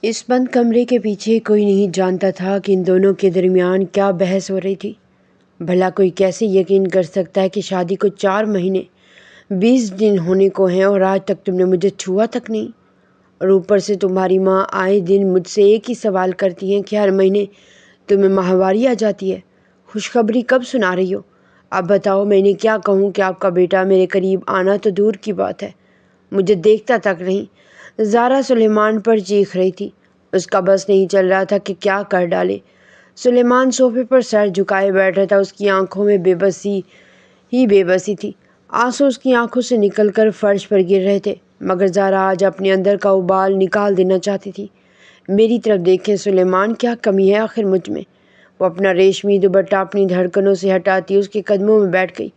اس بند کمرے کے پیچھے کوئی نہیں جانتا تھا کہ ان دونوں کے درمیان کیا بحث ہو رہی تھی۔ بھلا کوئی کیسے یقین کر سکتا ہے کہ شادی کو 4 مہینے 20 دن ہونے کو ہیں اور آج تک تم نے مجھے چھوا تک نہیں؟ اور اوپر سے تمہاری ماں آئے دن مجھ سے ایک ہی سوال کرتی ہیں کہ ہر مہینے تمہیں ماہواری آ جاتی ہے، خوشخبری کب سنا رہی ہو؟ اب بتاؤ میں نے کیا کہوں کہ آپ کا بیٹا میرے قریب آنا تو دور کی بات ہے، مجھے دیکھتا تک نہیں۔ زارا سلیمان پر چیخ رہی تھی۔ اس کا بس نہیں چل رہا تھا کہ کیا کر ڈالے۔ سلیمان صوفے پر سر جھکائے بیٹھا تھا، اس کی آنکھوں میں بے بسی تھی۔ آنسو اس کی آنکھوں سے نکل کر فرش پر گر رہے تھے، مگر زارا آج اپنے اندر کا ابال نکال دینا چاہتی تھی۔ میری طرف دیکھیں سلیمان، کیا کمی ہے آخر مجھ میں؟ وہ اپنا ریشمی دوپٹہ اپنی دھڑکنوں سے ہٹاتی اس کے قدموں میں بیٹھ گئی۔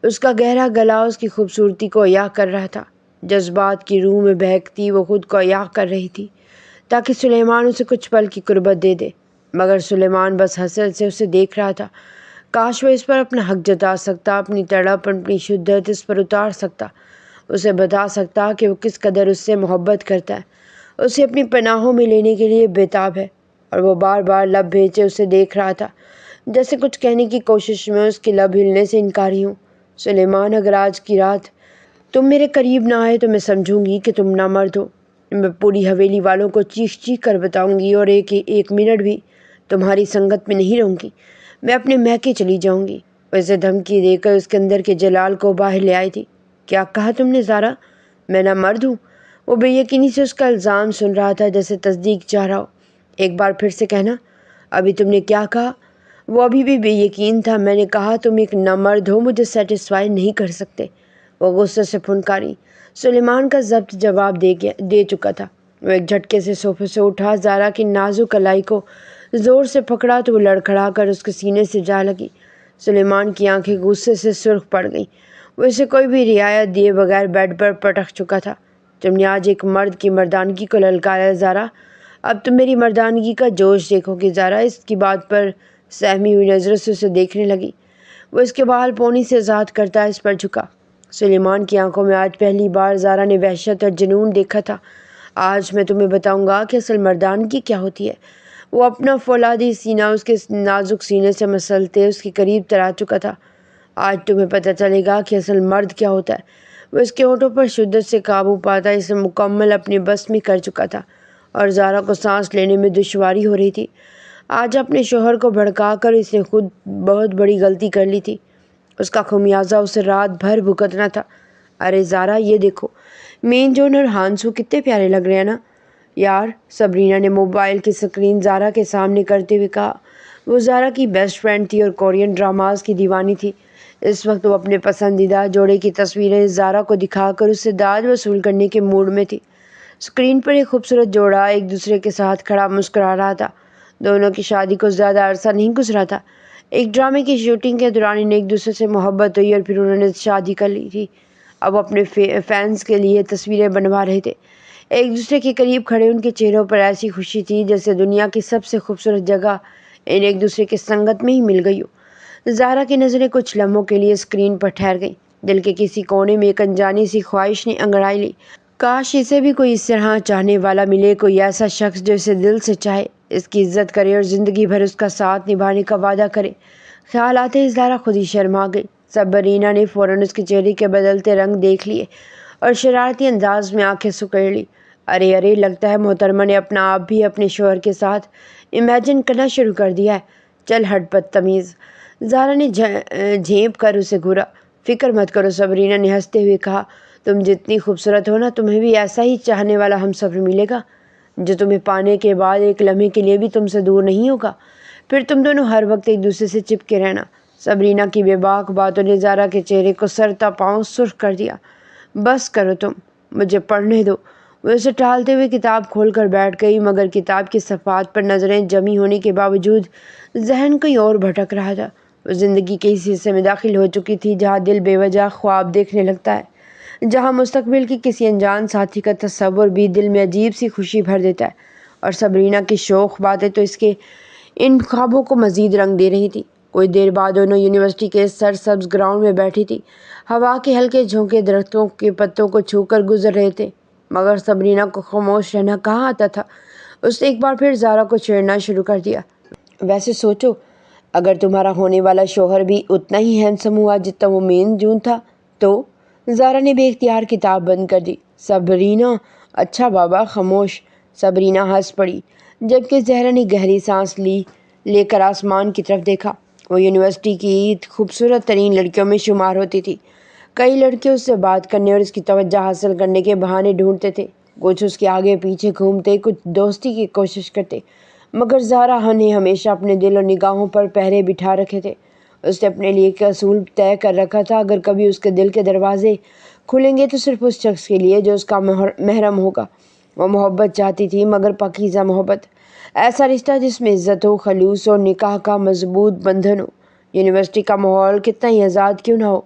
اس کا گہرا گلا اس کی خوبصورتی کو عیاں کر رہا تھا۔ جذبات کی روح میں بہکتی وہ خود کو عیاں کر رہی تھی تاکہ سلیمان اسے کچھ پل کی قربت دے دے، مگر سلیمان بس حسرت سے اسے دیکھ رہا تھا۔ کاش وہ اس پر اپنا حق جتا سکتا، اپنی تڑپ، اپنی شدت اس پر اتار سکتا، اسے بتا سکتا کہ وہ کس قدر اس سے محبت کرتا ہے، اسے اپنی پناہوں میں لینے کے لیے بےتاب ہے۔ اور وہ بار بار لب بھیجے اسے دیکھ رہا تھا، جیسے کچھ کہنے کی کوشش میں اس کے لب ہلنے سے انکاری ہوں۔ سلیمان، اگر آج کی رات تم میرے قریب نہ آئے تو میں سمجھوں گی کہ تم نامرد ہو۔ میں پوری حویلی والوں کو چیخ چیخ کر بتاؤں گی اور ایک منٹ بھی تمہاری سنگت میں نہیں رہوں گی، میں اپنے میکے چلی جاؤں گی۔ اسے دھمکی دے کر اس کے اندر کے جلال کو باہر لے آئی تھی۔ کیا کہا تم نے زارا؟ میں نامرد ہوں؟ وہ بے یقینی سے اس کا الزام سن رہا تھا، جیسے تصدیق چاہ رہا ہو۔ ایک بار پھر سے کہنا، ابھی تم نے کیا کہا؟ وہ ابھی بھی بے یقین تھا۔ میں نے کہا تم ایک نامرد ہو، مجھے سیٹسفائی نہیں کر سکتے۔ وہ غصے سے پھنکاری۔ سلیمان کا ضبط جواب دے چکا تھا۔ وہ ایک جھٹکے سے صوفے سے اٹھا، زارا کی نازک کلائی کو زور سے پکڑا تو وہ لڑکھڑا کر اس کے سینے سے جا لگی۔ سلیمان کی آنکھیں غصے سے سرخ پڑ گئیں۔ وہ اسے کوئی بھی رعایت دیے بغیر بیڈ پر پٹک چکا تھا۔ تم نے آج ایک مرد کی مردانگی کو للکارا ہے زارا، اب تم میری مردانگی کا جوش دیکھو گی۔ زارا اس کی بات پر سہمی ہوئی نظروں سے اسے دیکھنے لگی۔ وہ اس کے بال پونی سے آزاد کرتا اس پر جھکا۔ سلیمان کی آنکھوں میں آج پہلی بار زارا نے وحشت اور جنون دیکھا تھا۔ آج میں تمہیں بتاؤں گا کہ اصل مردانگی کیا ہوتی ہے۔ وہ اپنا فولادی سینہ اس کے نازک سینے سے مسلتے اس کے قریب تر آ چکا تھا۔ آج تمہیں پتہ چلے گا کہ اصل مرد کیا ہوتا ہے۔ وہ اس کے ہونٹوں پر شدت سے قابو پاتا اسے مکمل اپنے بس میں کر چکا تھا، اور زارا کو سانس لینے میں دشواری ہو رہی تھی۔ آج اپنے شوہر کو بھڑکا کر اس نے خود بہت بڑی غلطی کر لی تھی۔ اس کا خمیازہ اسے رات بھر بھگتنا تھا۔ ارے زارا، یہ دیکھو، مین جون اور ہانسو کتنے پیارے لگ رہے ہیں نا یار، سبرینا نے موبائل کی سکرین زارا کے سامنے کرتے ہوئے کہا۔ وہ زارا کی بیسٹ فرینڈ تھی اور کورین ڈراماز کی دیوانی تھی۔ اس وقت وہ اپنے پسندیدہ جوڑے کی تصویریں زارا کو دکھا کر اس سے داد وصول کرنے کے موڈ میں تھی۔ سکرین پر ایک خوبصورت جوڑا ایک دوسرے کے ساتھ کھڑا مسکرا رہا تھا۔ دونوں کی شادی کو زیادہ عرصہ نہیں گزرا تھا۔ ایک ڈرامے کی شوٹنگ کے دوران انہیں ایک دوسرے سے محبت ہوئی اور پھر انہوں نے شادی کر لی تھی۔ اب اپنے فینس کے لیے تصویریں بنوا رہے تھے۔ ایک دوسرے کے قریب کھڑے ان کے چہروں پر ایسی خوشی تھی جیسے دنیا کی سب سے خوبصورت جگہ انہیں ایک دوسرے کی سنگت میں ہی مل گئی ہو۔ زارا کی نظریں کچھ لمحوں کے لیے اسکرین پر ٹھہر گئیں۔ دل کے کسی کونے میں ایک انجانی سی خواہش نے انگڑائی لی۔ کاش اسے بھی کوئی اس طرح چاہنے والا ملے، کوئی ایسا شخص جو اسے دل سے چاہے، اس کی عزت کرے اور زندگی بھر اس کا ساتھ نبھانے کا وعدہ کرے۔ خیال آتے ہی زارا خود ہی شرما گئی۔ سبرینا نے فوراً اس کے چہرے کے بدلتے رنگ دیکھ لیے اور شرارتی انداز میں آنکھیں سکیڑ لی۔ ارے لگتا ہے محترمہ نے اپنا آپ بھی اپنے شوہر کے ساتھ امیجن کرنا شروع کر دیا ہے۔ چل ہٹ بدتمیز، زارا نے جھینپ کر اسے گھورا۔ فکر مت کرو، سبرینا نے ہنستے ہوئے کہا، تم جتنی خوبصورت ہو نا، تمہیں بھی ایسا ہی چاہنے والا ہمسفر ملے گا جو تمہیں پانے کے بعد ایک لمحے کے لیے بھی تم سے دور نہیں ہوگا۔ پھر تم دونوں ہر وقت ایک دوسرے سے چپکے رہنا۔ سبرینا کی بے باک باتوں نے زارا کے چہرے کو سر تا پاؤں سرخ کر دیا۔ بس کرو تم، مجھے پڑھنے دو۔ وہ اسے ٹالتے ہوئے کتاب کھول کر بیٹھ گئی، مگر کتاب کی صفحات پر نظریں جمی ہونے کے باوجود ذہن کہیں اور بھٹک رہا تھا۔ وہ زندگی کے اس حصے میں داخل ہو چکی تھی جہاں دل بے وجہ خواب دیکھنے لگتا ہے، جہاں مستقبل کی کسی انجان ساتھی کا تصور بھی دل میں عجیب سی خوشی بھر دیتا ہے، اور سبرینا کی شوخ باتیں تو اس کے ان خوابوں کو مزید رنگ دے رہی تھی۔ کچھ دیر بعد دونوں یونیورسٹی کے سرسبز گراؤنڈ میں بیٹھی تھی۔ ہوا کے ہلکے جھونکے درختوں کے پتوں کو چھو کر گزر رہے تھے، مگر سبرینا کو خاموش رہنا کہاں آتا تھا۔ اس نے ایک بار پھر زارا کو چھیڑنا شروع کر دیا۔ ویسے سوچو، اگر تمہارا ہونے والا شوہر بھی اتنا ہی ہینڈسم ہوا جتنا وہ مین جون تھا تو؟ زارا نے بے اختیار کتاب بند کر دی۔ صبرینا، اچھا بابا خاموش۔ صبرینا ہنس پڑی، جبکہ زہرا نے گہری سانس لے کر آسمان کی طرف دیکھا۔ وہ یونیورسٹی کی خوبصورت ترین لڑکیوں میں شمار ہوتی تھی۔ کئی لڑکے اس سے بات کرنے اور اس کی توجہ حاصل کرنے کے بہانے ڈھونڈتے تھے، کچھ اس کے آگے پیچھے گھومتے، کچھ دوستی کی کوشش کرتے، مگر زارا نے ہمیشہ اپنے دل اور نگاہوں پر پہرے بٹھا رکھے تھے۔ اس نے اپنے لیے ایک اصول طے کر رکھا تھا، اگر کبھی اس کے دل کے دروازے کھلیں گے تو صرف اس شخص کے لیے جو اس کا محرم ہوگا۔ وہ محبت چاہتی تھی، مگر پاکیزہ محبت، ایسا رشتہ جس میں عزت ہو، خلوص اور نکاح کا مضبوط بندھن ہو۔ یونیورسٹی کا ماحول کتنا ہی آزاد کیوں نہ ہو،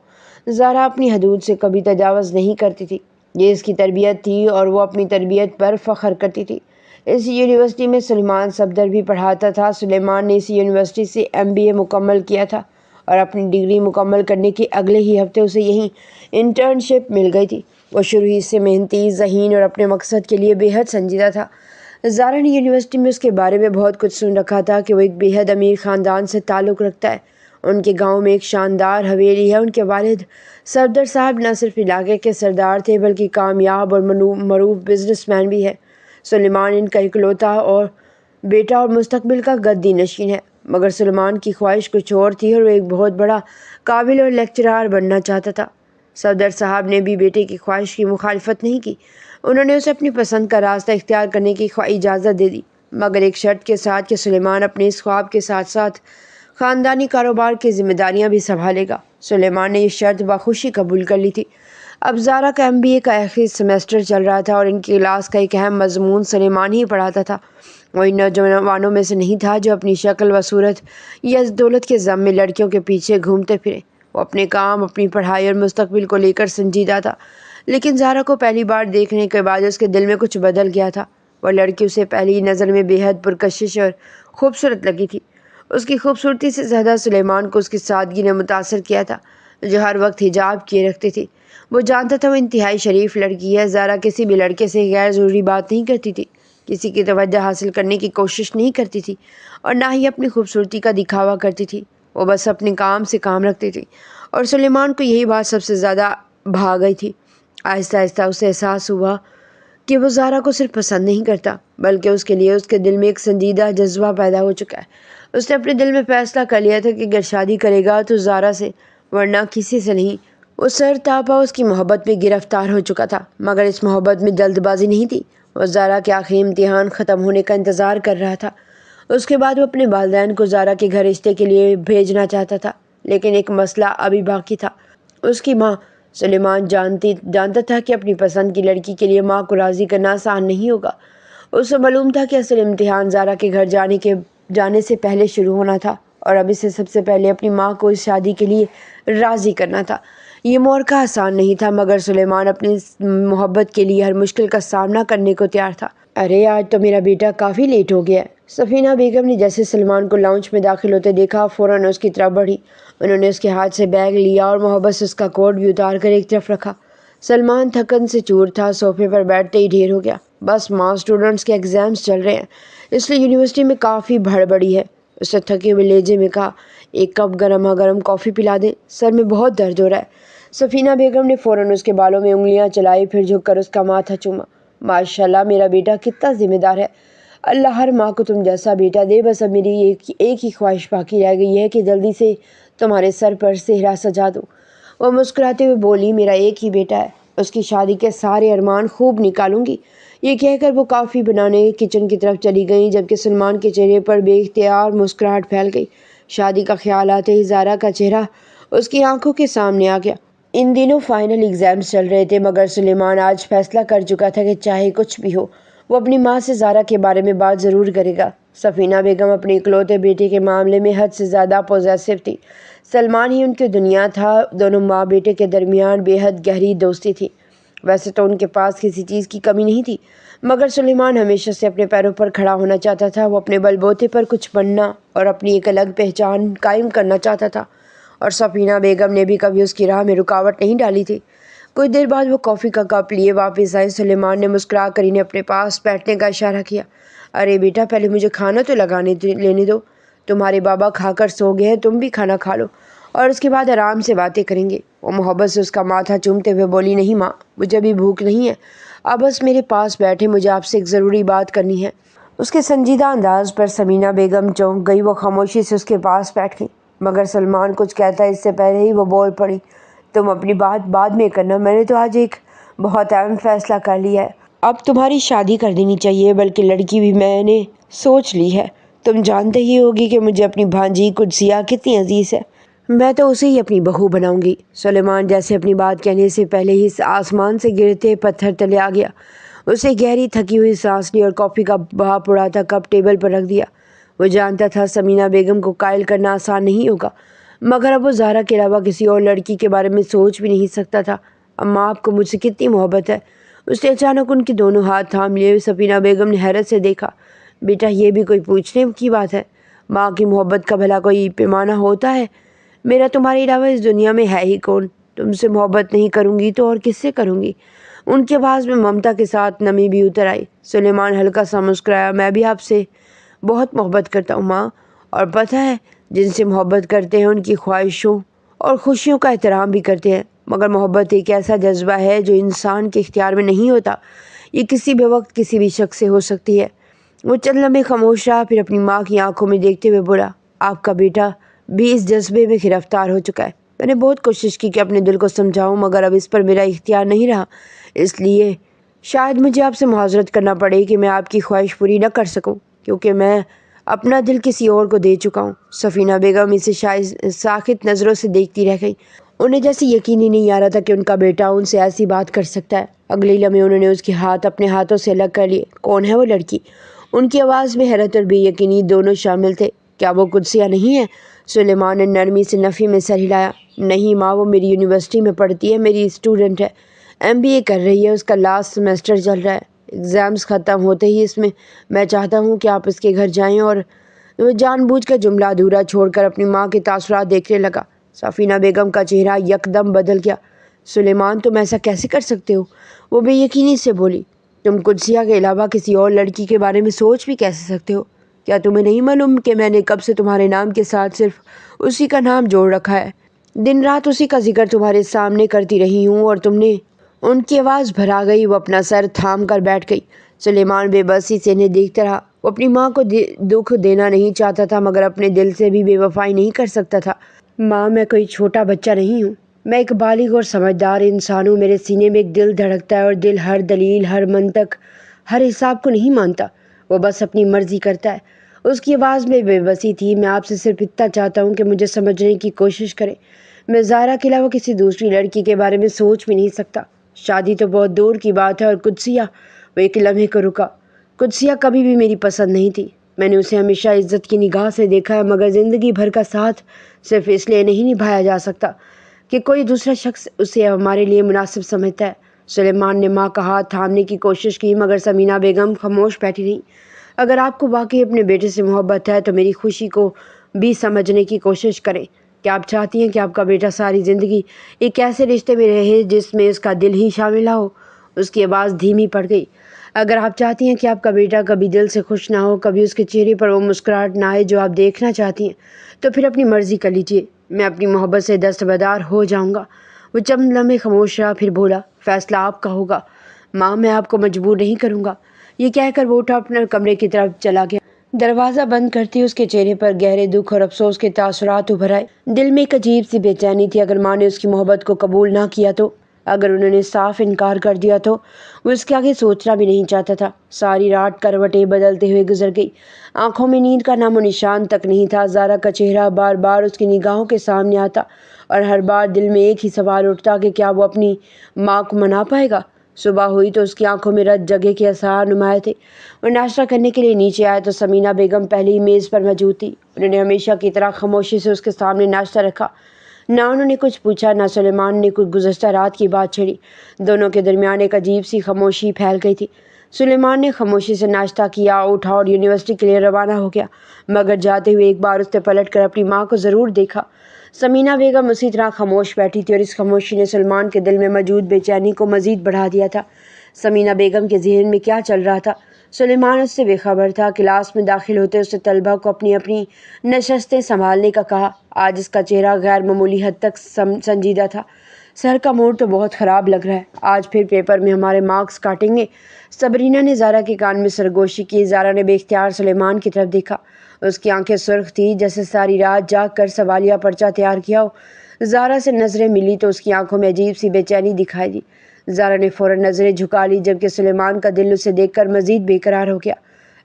زارا اپنی حدود سے کبھی تجاوز نہیں کرتی تھی۔ یہ اس کی تربیت تھی اور وہ اپنی تربیت پر فخر کرتی تھی۔ اس یونیورسٹی میں سلیمان صفدر بھی پڑھاتا تھا۔ سلیمان نے اسی یونیورسٹی سے MBA مکمل کیا تھا اور اپنی ڈگری مکمل کرنے کے اگلے ہی ہفتے اسے یہیں انٹرنشپ مل گئی تھی۔ وہ شروع ہی سے محنتی، ذہین اور اپنے مقصد کے لیے بے حد سنجیدہ تھا۔ زارا نے یونیورسٹی میں اس کے بارے میں بہت کچھ سن رکھا تھا کہ وہ ایک بے حد امیر خاندان سے تعلق رکھتا ہے۔ ان کے گاؤں میں ایک شاندار حویلی ہے۔ ان کے والد صفدر صاحب نہ صرف علاقے کے سردار تھے بلکہ کامیاب اور معروف بزنس مین بھی ہے۔ سلیمان ان کا اکلوتا اور بیٹا اور مستقبل کا گدی نشین ہے، مگر سلیمان کی خواہش کچھ اور تھی اور وہ ایک بہت بڑا قابل اور لیکچرار بننا چاہتا تھا۔ صفدر صاحب نے بھی بیٹے کی خواہش کی مخالفت نہیں کی۔ انہوں نے اسے اپنی پسند کا راستہ اختیار کرنے کی اجازت دے دی، مگر ایک شرط کے ساتھ کہ سلیمان اپنے اس خواب کے ساتھ ساتھ خاندانی کاروبار کی ذمہ داریاں بھی سنبھالے گا۔ سلیمان نے یہ شرط بخوشی قبول کر لی تھی۔ اب زارا کا MBA کا آخری سیمسٹر چل رہا تھا اور ان کی کلاس کا ایک اہم مضمون سلیمان ہی پڑھاتا تھا۔ وہ ان نوجوانوں میں سے نہیں تھا جو اپنی شکل و صورت یا دولت کے غم میں لڑکیوں کے پیچھے گھومتے پھرے۔ وہ اپنے کام، اپنی پڑھائی اور مستقبل کو لے کر سنجیدہ تھا۔ لیکن زارا کو پہلی بار دیکھنے کے بعد اس کے دل میں کچھ بدل گیا تھا۔ وہ لڑکی اسے پہلی نظر میں بے حد پرکشش اور خوبصورت لگی تھی۔ اس کی خوبصورتی سے زیادہ سلیمان کو اس کی سادگی نے متاثر کیا تھا، جو ہر وقت حجاب کیے رکھتی تھی۔ وہ جانتا تھا وہ انتہائی شریف لڑکی ہے۔ زارا کسی بھی لڑکے سے غیر ضروری بات نہیں کرتی تھی، کسی کی توجہ حاصل کرنے کی کوشش نہیں کرتی تھی اور نہ ہی اپنی خوبصورتی کا دکھاوا کرتی تھی۔ وہ بس اپنے کام سے کام رکھتی تھی اور سلیمان کو یہی بات سب سے زیادہ بھا گئی تھی۔ آہستہ آہستہ اسے احساس ہوا کہ وہ زارا کو صرف پسند نہیں کرتا بلکہ اس کے لیے اس کے دل میں ایک سنجیدہ جذبہ پیدا ہو چکا ہے۔ اس نے اپنے دل میں فیصلہ کر لیا تھا کہ اگر شادی کرے گا تو زارا سے، ورنہ کسی سے نہیں۔ وہ سر تاپا اس کی محبت میں گرفتار ہو چکا تھا، مگر اس محبت میں جلد بازی نہیں تھی۔ وہ زارا کے آخری امتحان ختم ہونے کا انتظار کر رہا تھا۔ اس کے بعد وہ اپنے والدین کو زارا کے گھر رشتے کے لیے بھیجنا چاہتا تھا، لیکن ایک مسئلہ ابھی باقی تھا۔ اس کی ماں۔ سلیمان جانتا تھا کہ اپنی پسند کی لڑکی کے لیے ماں کو راضی کرنا آسان نہیں ہوگا۔ اسے معلوم تھا کہ اصل امتحان زارا کے گھر جانے سے پہلے شروع ہونا تھا اور اب اسے سب سے پہلے اپنی ماں کو اس شادی کے لیے راضی کرنا تھا۔ یہ موقع آسان نہیں تھا، مگر سلیمان اپنی محبت کے لیے ہر مشکل کا سامنا کرنے کو تیار تھا۔ ارے آج تو میرا بیٹا کافی لیٹ ہو گیا ہے۔ سفینہ بیگم نے جیسے سلیمان کو لاؤنج میں داخل ہوتے دیکھا، فوراً اس کی طرف بڑھی۔ انہوں نے اس کے ہاتھ سے بیگ لیا اور محبت سے اس کا کوٹ بھی اتار کر ایک طرف رکھا۔ سلمان تھکن سے چور تھا، صوفے پر بیٹھتے ہی ڈھیر ہو گیا۔ بس ماں، اسٹوڈنٹس کے ایگزامز چل رہے ہیں، اس لیے یونیورسٹی میں کافی بڑی ہے۔ اس نے تھکے ہوئے لہجے میں کہا، ایک کپ گرم کافی پلا دیں، سر میں بہت درد ہو رہا ہے۔ سفینہ بیگم نے فوراً اس کے بالوں میں انگلیاں چلائی، پھر جھک کر اس کا ماتھا چوما۔ ماشاءاللہ، میرا بیٹا کتنا ذمہ دار ہے۔ اللہ ہر ماں کو تم جیسا بیٹا دے۔ بس اب میری ایک ہی خواہش باقی رہ گئی ہے کہ جلدی سے تمہارے سر پر صحرا سجا دوں۔ وہ مسکراتے ہوئے بولی، میرا ایک ہی بیٹا ہے، اس کی شادی کے سارے ارمان خوب نکالوں گی۔ یہ کہہ کر وہ کافی بنانے کچن کی طرف چلی گئیں، جبکہ سلمان کے چہرے پر بے اختیار مسکراہٹ پھیل گئی۔ شادی کا خیال آتے ہی زارا کا چہرہ اس کی آنکھوں کے سامنے آ گیا۔ ان دنوں فائنل ایگزامز چل رہے تھے، مگر سلیمان آج فیصلہ کر چکا تھا کہ چاہے کچھ بھی ہو، وہ اپنی ماں سے زارا کے بارے میں بات ضرور کرے گا۔ سفینہ بیگم اپنے اکلوتے بیٹے کے معاملے میں حد سے زیادہ پوزیسو تھی۔ سلمان ہی ان کی دنیا تھا۔ دونوں ماں بیٹے کے درمیان بے حد گہری دوستی تھی۔ ویسے تو ان کے پاس کسی چیز کی کمی نہیں تھی، مگر سلیمان ہمیشہ سے اپنے پیروں پر کھڑا ہونا چاہتا تھا۔ وہ اپنے بل بوتے پر کچھ بننا اور اپنی ایک الگ پہچان قائم کرنا چاہتا تھا، اور سفینہ بیگم نے بھی کبھی اس کی راہ میں رکاوٹ نہیں ڈالی تھی۔ کچھ دیر بعد وہ کافی کا کپ لیے واپس آئے۔ سلیمان نے مسکرا کر انہیں اپنے پاس بیٹھنے کا اشارہ کیا۔ ارے بیٹا، پہلے مجھے کھانا تو لینے دو۔ تمہارے بابا کھا کر سو گئے ہیں، تم بھی کھانا کھا لو اور اس کے بعد آرام سے باتیں کریں گے۔ وہ محبت سے اس کا ماتھا چومتے ہوئے بولی، نہیں ماں، مجھے ابھی بھوک نہیں ہے، آپ بس میرے پاس بیٹھے، مجھے آپ سے ایک ضروری بات کرنی ہے۔ اس کے سنجیدہ انداز پر سمینہ بیگم چونک گئی۔ وہ خاموشی سے اس کے پاس بیٹھ گئی، مگر سلمان کچھ کہتا اس سے پہلے ہی وہ بول پڑی، تم اپنی بات بعد میں کرنا، میں نے تو آج ایک بہت اہم فیصلہ کر لیا ہے۔ اب تمہاری شادی کر دینی چاہیے، بلکہ لڑکی بھی میں نے سوچ لی ہے۔ تم جانتے ہی ہوگی کہ مجھے اپنی بھانجی قدسیہ کتنی عزیز ہے، میں تو اسے ہی اپنی بہو بناؤں گی۔ سلیمان جیسے اپنی بات کہنے سے پہلے ہی آسمان سے گرتے پتھر تلے آ گیا۔ اسے گہری تھکی ہوئی سانس لی اور کافی کا بھاپ اڑاتا کپ ٹیبل پر رکھ دیا۔ وہ جانتا تھا سمینہ بیگم کو قائل کرنا آسان نہیں ہوگا، مگر اب وہ زہرا کے علاوہ کسی اور لڑکی کے بارے میں سوچ بھی نہیں سکتا تھا۔ اماں، آپ کو مجھ سے کتنی محبت ہے؟ اس نے اچانک ان کے دونوں ہاتھ تھام لیے۔ سفینہ بیگم نے حیرت سے دیکھا، بیٹا یہ بھی کوئی پوچھنے کی بات ہے؟ ماں کی محبت کا بھلا کوئی پیمانہ ہوتا ہے؟ میرا تمہارے علاوہ اس دنیا میں ہے ہی کون؟ تم سے محبت نہیں کروں گی تو اور کس سے کروں گی؟ ان کی آواز میں ممتا کے ساتھ نمی بھی اتر آئی۔ سلیمان ہلکا سا مسکرایا، میں بھی آپ سے بہت محبت کرتا ہوں ماں، اور پتہ ہے جن سے محبت کرتے ہیں ان کی خواہشوں اور خوشیوں کا احترام بھی کرتے ہیں، مگر محبت ایک ایسا جذبہ ہے جو انسان کے اختیار میں نہیں ہوتا، یہ کسی بھی وقت کسی بھی شخص سے ہو سکتی ہے۔ وہ چند لمحے خاموش رہا، پھر اپنی ماں کی آنکھوں میں دیکھتے ہوئے بولا، آپ کا بیٹا بھی اس جذبے میں گرفتار ہو چکا ہے۔ میں نے بہت کوشش کی کہ اپنے دل کو سمجھاؤں، مگر اب اس پر میرا اختیار نہیں رہا، اس لیے شاید مجھے آپ سے معذرت کرنا پڑے کہ میں آپ کی خواہش پوری نہ کر سکوں، کیونکہ میں اپنا دل کسی اور کو دے چکا ہوں۔ سفینہ بیگم اسے شاید ساخت نظروں سے دیکھتی رہ گئی۔ انہیں جیسے یقین ہی نہیں آ رہا تھا کہ ان کا بیٹا ان سے ایسی بات کر سکتا ہے۔ اگلے لمحے انہوں نے اس کے ہاتھ اپنے ہاتھوں سے الگ کر لیے۔ کون ہے وہ لڑکی؟ ان کی آواز میں حیرت اور بے یقینی دونوں شامل تھے۔ کیا وہ قدسیہ نہیں ہے؟ سلیمان نے نرمی سے نفی میں سر ہلایا۔ نہیں ماں، وہ میری یونیورسٹی میں پڑھتی ہے، میری اسٹوڈنٹ ہے، MBA کر رہی ہے، اس کا لاسٹ سیمسٹر چل رہا ہے، ایگزامز ختم ہوتے ہی اس میں چاہتا ہوں کہ آپ اس کے گھر جائیں۔ اور وہ جان بوجھ کر جملہ ادھورا چھوڑ کر اپنی ماں کے تاثرات دیکھنے لگا۔ سفینہ بیگم کا چہرہ یکدم بدل گیا۔ سلیمان، تم ایسا کیسے کر سکتے ہو؟ وہ بے یقینی سے بولی۔ تم قدسیہ کے علاوہ کسی اور لڑکی کے بارے میں سوچ بھی کیسے سکتے ہو؟ کیا تمہیں نہیں معلوم کہ میں نے کب سے تمہارے نام کے ساتھ صرف اسی کا نام جوڑ رکھا ہے؟ دن رات اسی کا ذکر تمہارے سامنے کرتی رہی ہوں اور تم نے… ان کی آواز بھرا گئی، وہ اپنا سر تھام کر بیٹھ گئی۔ سلیمان بے بسی سے انہیں دیکھتا رہا۔ وہ اپنی ماں کو دکھ دینا نہیں چاہتا تھا، مگر اپنے دل سے بھی بے وفائی نہیں کر سکتا تھا۔ ماں، میں کوئی چھوٹا بچہ نہیں ہوں، میں ایک بالغ اور سمجھدار انسان ہوں۔ میرے سینے میں ایک دل دھڑکتا ہے اور دل ہر دلیل، ہر منطق، ہر حساب کو نہیں مانتا، وہ بس اپنی مرضی کرتا ہے۔ اس کی آواز میں بے بسی تھی۔ میں آپ سے صرف اتنا چاہتا ہوں کہ مجھے سمجھنے کی کوشش کریں۔ میں زہرا کے علاوہ کسی دوسری لڑکی کے بارے میں سوچ بھی نہیں سکتا۔ شادی تو بہت دور کی بات ہے، اور قدسیہ… وہ ایک لمحے کو رکا۔ قدسیہ کبھی بھی میری پسند نہیں تھی، میں نے اسے ہمیشہ عزت کی نگاہ سے دیکھا ہے، مگر زندگی بھر کا ساتھ صرف اس لیے نہیں نبھایا جا سکتا کہ کوئی دوسرا شخص اسے ہمارے لیے مناسب سمجھتا ہے۔ سلیمان نے ماں کا ہاتھ تھامنے کی کوشش کی، مگر سمینہ بیگم خاموش بیٹھی رہیں۔ اگر آپ کو واقعی اپنے بیٹے سے محبت ہے تو میری خوشی کو بھی سمجھنے کی کوشش کریں۔ کیا آپ چاہتی ہیں کہ آپ کا بیٹا ساری زندگی ایک ایسے رشتے میں رہے جس میں اس کا دل ہی شامل نہ ہو؟ اس کی آواز دھیمی پڑ گئی۔ اگر آپ چاہتی ہیں کہ آپ کا بیٹا کبھی دل سے خوش نہ ہو، کبھی اس کے چہرے پر وہ مسکراہٹ نہ آئے جو آپ دیکھنا چاہتی ہیں، تو پھر اپنی مرضی کر لیجیے، میں اپنی محبت سے دستبردار ہو جاؤں گا۔ وہ چند لمحے خاموش رہا، پھر بولا، فیصلہ آپ کا ہوگا ماں، میں آپ کو مجبور نہیں کروں گا۔ یہ کہہ کر وہ اٹھا اپنے کمرے کی طرف چلا گیا۔ دروازہ بند کرتے اس کے چہرے پر گہرے دکھ اور افسوس کے تاثرات ابھر آئے۔ دل میں ایک عجیب سی بے چینی تھی۔ اگر ماں نے اس کی محبت کو قبول نہ کیا تو؟ اگر انہوں نے صاف انکار کر دیا تو؟ وہ اس کے آگے سوچنا بھی نہیں چاہتا تھا۔ ساری رات کروٹیں بدلتے ہوئے گزر گئی، آنکھوں میں نیند کا نام و نشان تک نہیں تھا۔ زہرا کا چہرہ بار بار اس کی نگاہوں کے سامنے آتا، اور ہر بار دل میں ایک ہی سوال اٹھتا کہ کیا وہ اپنی ماں کو منا پائے گا؟ صبح ہوئی تو اس کی آنکھوں میں رت جگہ کے آثار نمایاں تھے۔ وہ ناشتہ کرنے کے لیے نیچے آئے تو سمینہ بیگم پہلے ہی میز پر موجود تھی۔ انہوں نے ہمیشہ کی طرح خاموشی سے اس کے سامنے ناشتہ رکھا۔ نہ انہوں نے کچھ پوچھا، نہ سلیمان نے کچھ گزشتہ رات کی بات چھیڑی۔ دونوں کے درمیان ایک عجیب سی خاموشی پھیل گئی تھی۔ سلیمان نے خاموشی سے ناشتہ کیا، اٹھا اور یونیورسٹی کے لیے روانہ ہو گیا، مگر جاتے ہوئے ایک بار اس نے پلٹ کر اپنی ماں کو ضرور دیکھا۔ سمینہ بیگم اسی طرح خاموش بیٹھی تھی اور اس خاموشی نے سلمان کے دل میں موجود بے چینی کو مزید بڑھا دیا تھا۔ سمینہ بیگم کے ذہن میں کیا چل رہا تھا؟ سلیمان اس سے بے خبر تھا۔ کلاس میں داخل ہوتے اس نے طلبہ کو اپنی اپنی نشستیں سنبھالنے کا کہا۔ آج اس کا چہرہ غیر معمولی حد تک سنجیدہ تھا۔ سر کا موڈ تو بہت خراب لگ رہا ہے، آج پھر پیپر میں ہمارے مارکس کاٹیں گے۔ صبرینہ نے زارا کے کان میں سرگوشی کی۔ زارا نے بے اختیار سلیمان کی طرف دیکھا۔ اس کی آنکھیں سرخ تھیں جیسے ساری رات جاگ کر سوالیہ پرچہ تیار کیا ہو۔ زارا سے نظریں ملی تو اس کی آنکھوں میں عجیب سی بے چینی دکھائی دی۔ زارا نے فوراً نظریں جھکا لی، جبکہ سلیمان کا دل اسے دیکھ کر مزید بے قرار ہو گیا۔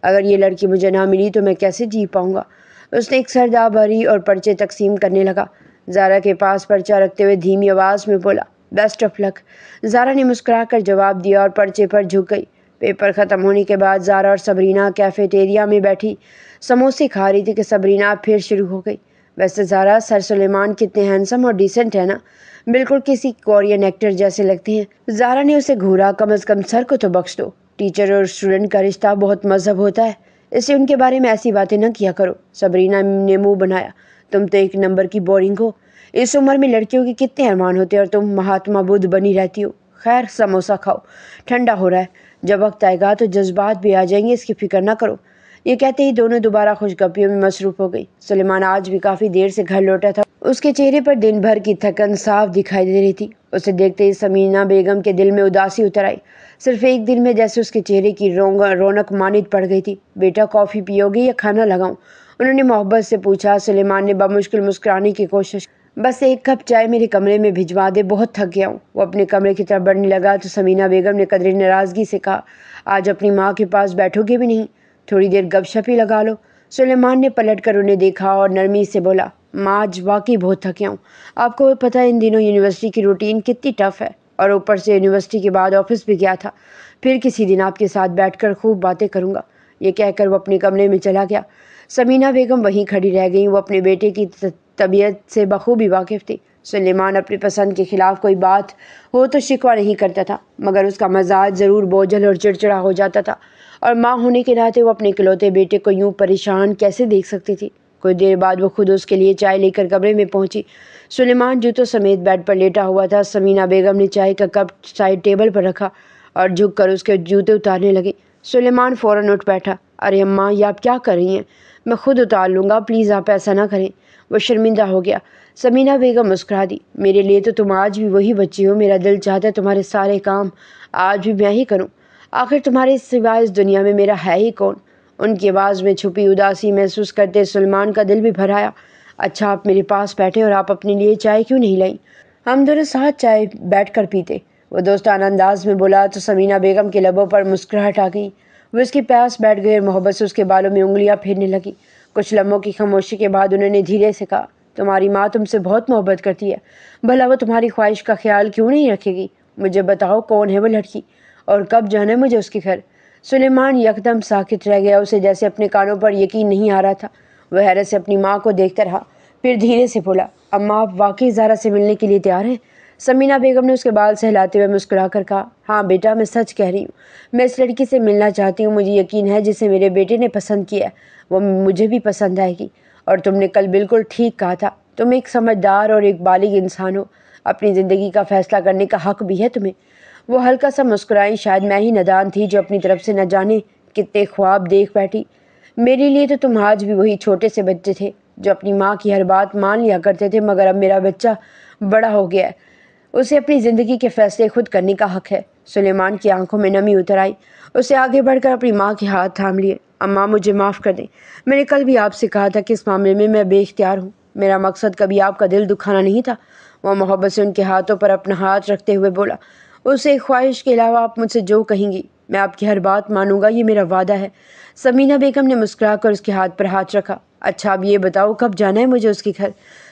اگر یہ لڑکی مجھے نہ ملی تو میں کیسے جی پاؤں گا؟ اس نے ایک سرداب بھری اور پرچے تقسیم کرنے لگا۔ زارا کے پاس پرچہ رکھتے ہوئے دھیمی آواز میں بولا، بیسٹ آف لک۔ زارا نے مسکرا کر جواب دیا اور پرچے پر جھک گئی۔ پیپر ختم ہونے کے بعد زارا اور صبرینہ کیفیٹیریا میں بیٹھی سموسے کھا رہی تھی کہ صبرینہ اب پھر شروع ہو گئی۔ ویسے زارا، سر سلیمان کتنے ہینسم اور ڈیسنٹ ہے نا، بالکل کسی کورین ایکٹر جیسے لگتے ہیں۔ زارا نے اسے گھورا۔ کم از کم سر کو تو بخش دو، ٹیچر اور اسٹوڈنٹ کا رشتہ بہت مذہب ہوتا ہے، اس لیے ان کے بارے میں ایسی باتیں نہ کیا کرو۔ صبرینہ نے منہ بنایا، تم تو ایک نمبر کی بورنگ ہو۔ اس عمر میں لڑکیوں کے کتنے ارمان ہوتے ہیں اور تم مہاتما بدھ بنی رہتی ہو۔ خیر، سموسہ کھاؤ، ٹھنڈا ہو رہا ہے، جب وقت آئے گا تو جذبات بھی آ جائیں گے، اس کی فکر نہ کرو۔ یہ کہتے ہی دونوں دوبارہ خوش گپیوں میں مصروف ہو گئی۔ سلیمان آج بھی کافی دیر سے گھر لوٹا تھا۔ اس کے چہرے پر دن بھر کی تھکن صاف دکھائی دے رہی تھی۔ اسے دیکھتے ہی سمینہ بیگم کے دل میں اداسی اتر آئی۔ صرف ایک دن میں جیسے اس کے چہرے کی رونق مانند پڑ گئی تھی۔ بیٹا، کافی پیو گے یا کھانا لگاؤں؟ انہوں نے محبت سے پوچھا۔ سلیمان نے بمشکل مسکرانے کی کوشش، بس ایک کپ چائے میرے کمرے میں بھجوا دے، بہت تھک گیا ہوں۔ وہ اپنے کمرے کی طرف بڑھنے لگا تو سمینہ بیگم نے قدرے ناراضگی سے کہا، آج اپنی ماں کے پاس بیٹھو گے بھی نہیں؟ تھوڑی دیر گپ شپ ہی لگا لو۔ سلیمان نے پلٹ کر انہیں دیکھا اور نرمی سے بولا، ماں آج واقعی بہت تھکیا ہوں۔ آپ کو پتہ ہے ان دنوں یونیورسٹی کی روٹین کتنی ٹف ہے، اور اوپر سے یونیورسٹی کے بعد آفس بھی گیا تھا۔ پھر کسی دن آپ کے ساتھ بیٹھ کر خوب باتیں کروں گا۔ یہ کہہ کر وہ اپنے کمرے میں چلا گیا۔ سمینہ بیگم وہیں کھڑی رہ گئیں۔ وہ اپنے بیٹے کی طبیعت سے بخوبی واقف تھی۔ سلیمان اپنی پسند کے خلاف کوئی بات ہو تو شکوہ نہیں کرتا تھا، مگر اس کا مزاج ضرور بوجھل اور چڑچڑا ہو جاتا تھا، اور ماں ہونے کے ناطے وہ اپنے اکلوتے بیٹے کو یوں پریشان کیسے دیکھ سکتی تھی۔ کچھ دیر بعد وہ خود اس کے لیے چائے لے کر کمرے میں پہنچی۔ سلیمان جوتوں سمیت بیڈ پر لیٹا ہوا تھا۔ سمینہ بیگم نے چائے کا کپ سائڈ ٹیبل پر رکھا اور جھک کر اس کے جوتے اتارنے لگی۔ سلیمان فوراً اٹھ بیٹھا، ارے اماں، یہ آپ کیا کر رہی ہیں؟ میں خود اتار لوں گا، پلیز آپ ایسا نہ کریں۔ وہ شرمندہ ہو گیا۔ سمینہ بیگم مسکرا دی، میرے لیے تو تم آج بھی وہی بچی ہو، میرا دل چاہتا ہے تمہارے سارے کام آج بھی میں ہی کروں، آخر تمہارے سوا اس دنیا میں میرا ہے ہی کون؟ ان کی آواز میں چھپی اداسی محسوس کرتے سلمان کا دل بھی بھر آیا۔ اچھا، آپ میرے پاس بیٹھے اور آپ اپنے لیے چائے کیوں نہیں لائیں؟ ہم دونوں ساتھ چائے بیٹھ کر پیتے، وہ دوستانہ انداز میں بولا تو سمینہ بیگم کے لبوں پر مسکراہٹ آ گئی۔ وہ اس کے پاس بیٹھ گئی اور محبت سے اس کے بالوں میں انگلیاں پھیرنے لگی۔ کچھ لمحوں کی خاموشی کے بعد انہوں نے دھیرے سے کہا، تمہاری ماں تم سے بہت محبت کرتی ہے، بھلا وہ تمہاری خواہش کا خیال کیوں نہیں رکھے گی؟ مجھے بتاؤ کون ہے وہ لڑکی اور کب جانا ہے مجھے اس کے گھر؟ سلیمان یکدم ساکت رہ گیا، اسے جیسے اپنے کانوں پر یقین نہیں آ رہا تھا۔ وہ حیرت سے اپنی ماں کو دیکھتا رہا، پھر دھیرے سے بولا، اماں آپ واقعی زارا سے ملنے کے لیے تیار ہیں؟ سمینہ بیگم نے اس کے بال سہلاتے ہوئے مسکرا کر کہا، ہاں بیٹا، میں سچ کہہ رہی ہوں، میں اس لڑکی سے ملنا چاہتی ہوں۔ مجھے یقین ہے جسے میرے بیٹے نے پسند کیا ہے وہ مجھے بھی پسند آئے گی، اور تم نے کل بالکل ٹھیک کہا تھا، تم ایک سمجھدار اور ایک بالغ انسان ہو، اپنی زندگی کا فیصلہ کرنے کا حق بھی ہے تمہیں۔ وہ ہلکا سا مسکرائی، شاید میں ہی نادان تھی جو اپنی طرف سے نہ جانے کتنے خواب دیکھ بیٹھی۔ میرے لیے تو تم آج بھی وہی چھوٹے سے بچے تھے جو اپنی ماں کی ہر بات مان لیا کرتے تھے، مگر اب میرا بچہ بڑا ہو گیا ہے، اسے اپنی زندگی کے فیصلے خود کرنے کا حق ہے۔ سلیمان کی آنکھوں میں نمی اتر آئی، اسے آگے بڑھ کر اپنی ماں کے ہاتھ تھام لیے۔ اماں مجھے معاف کر دیں، میں نے کل بھی آپ سے کہا تھا کہ اس معاملے میں میں بے اختیار ہوں، میرا مقصد کبھی آپ کا دل دکھانا نہیں تھا۔ وہ محبت سے ان کے ہاتھوں پر اپنا ہاتھ رکھتے ہوئے بولا، اسے ایک خواہش کے علاوہ آپ مجھ سے جو کہیں گی میں آپ کی ہر بات مانوں گا، یہ میرا وعدہ ہے۔ سمینہ بیگم نے مسکرا کر اس کے ہاتھ پر ہاتھ رکھا، اچھا اب یہ بتاؤ کب جانا ہے مجھے اس کے گھر؟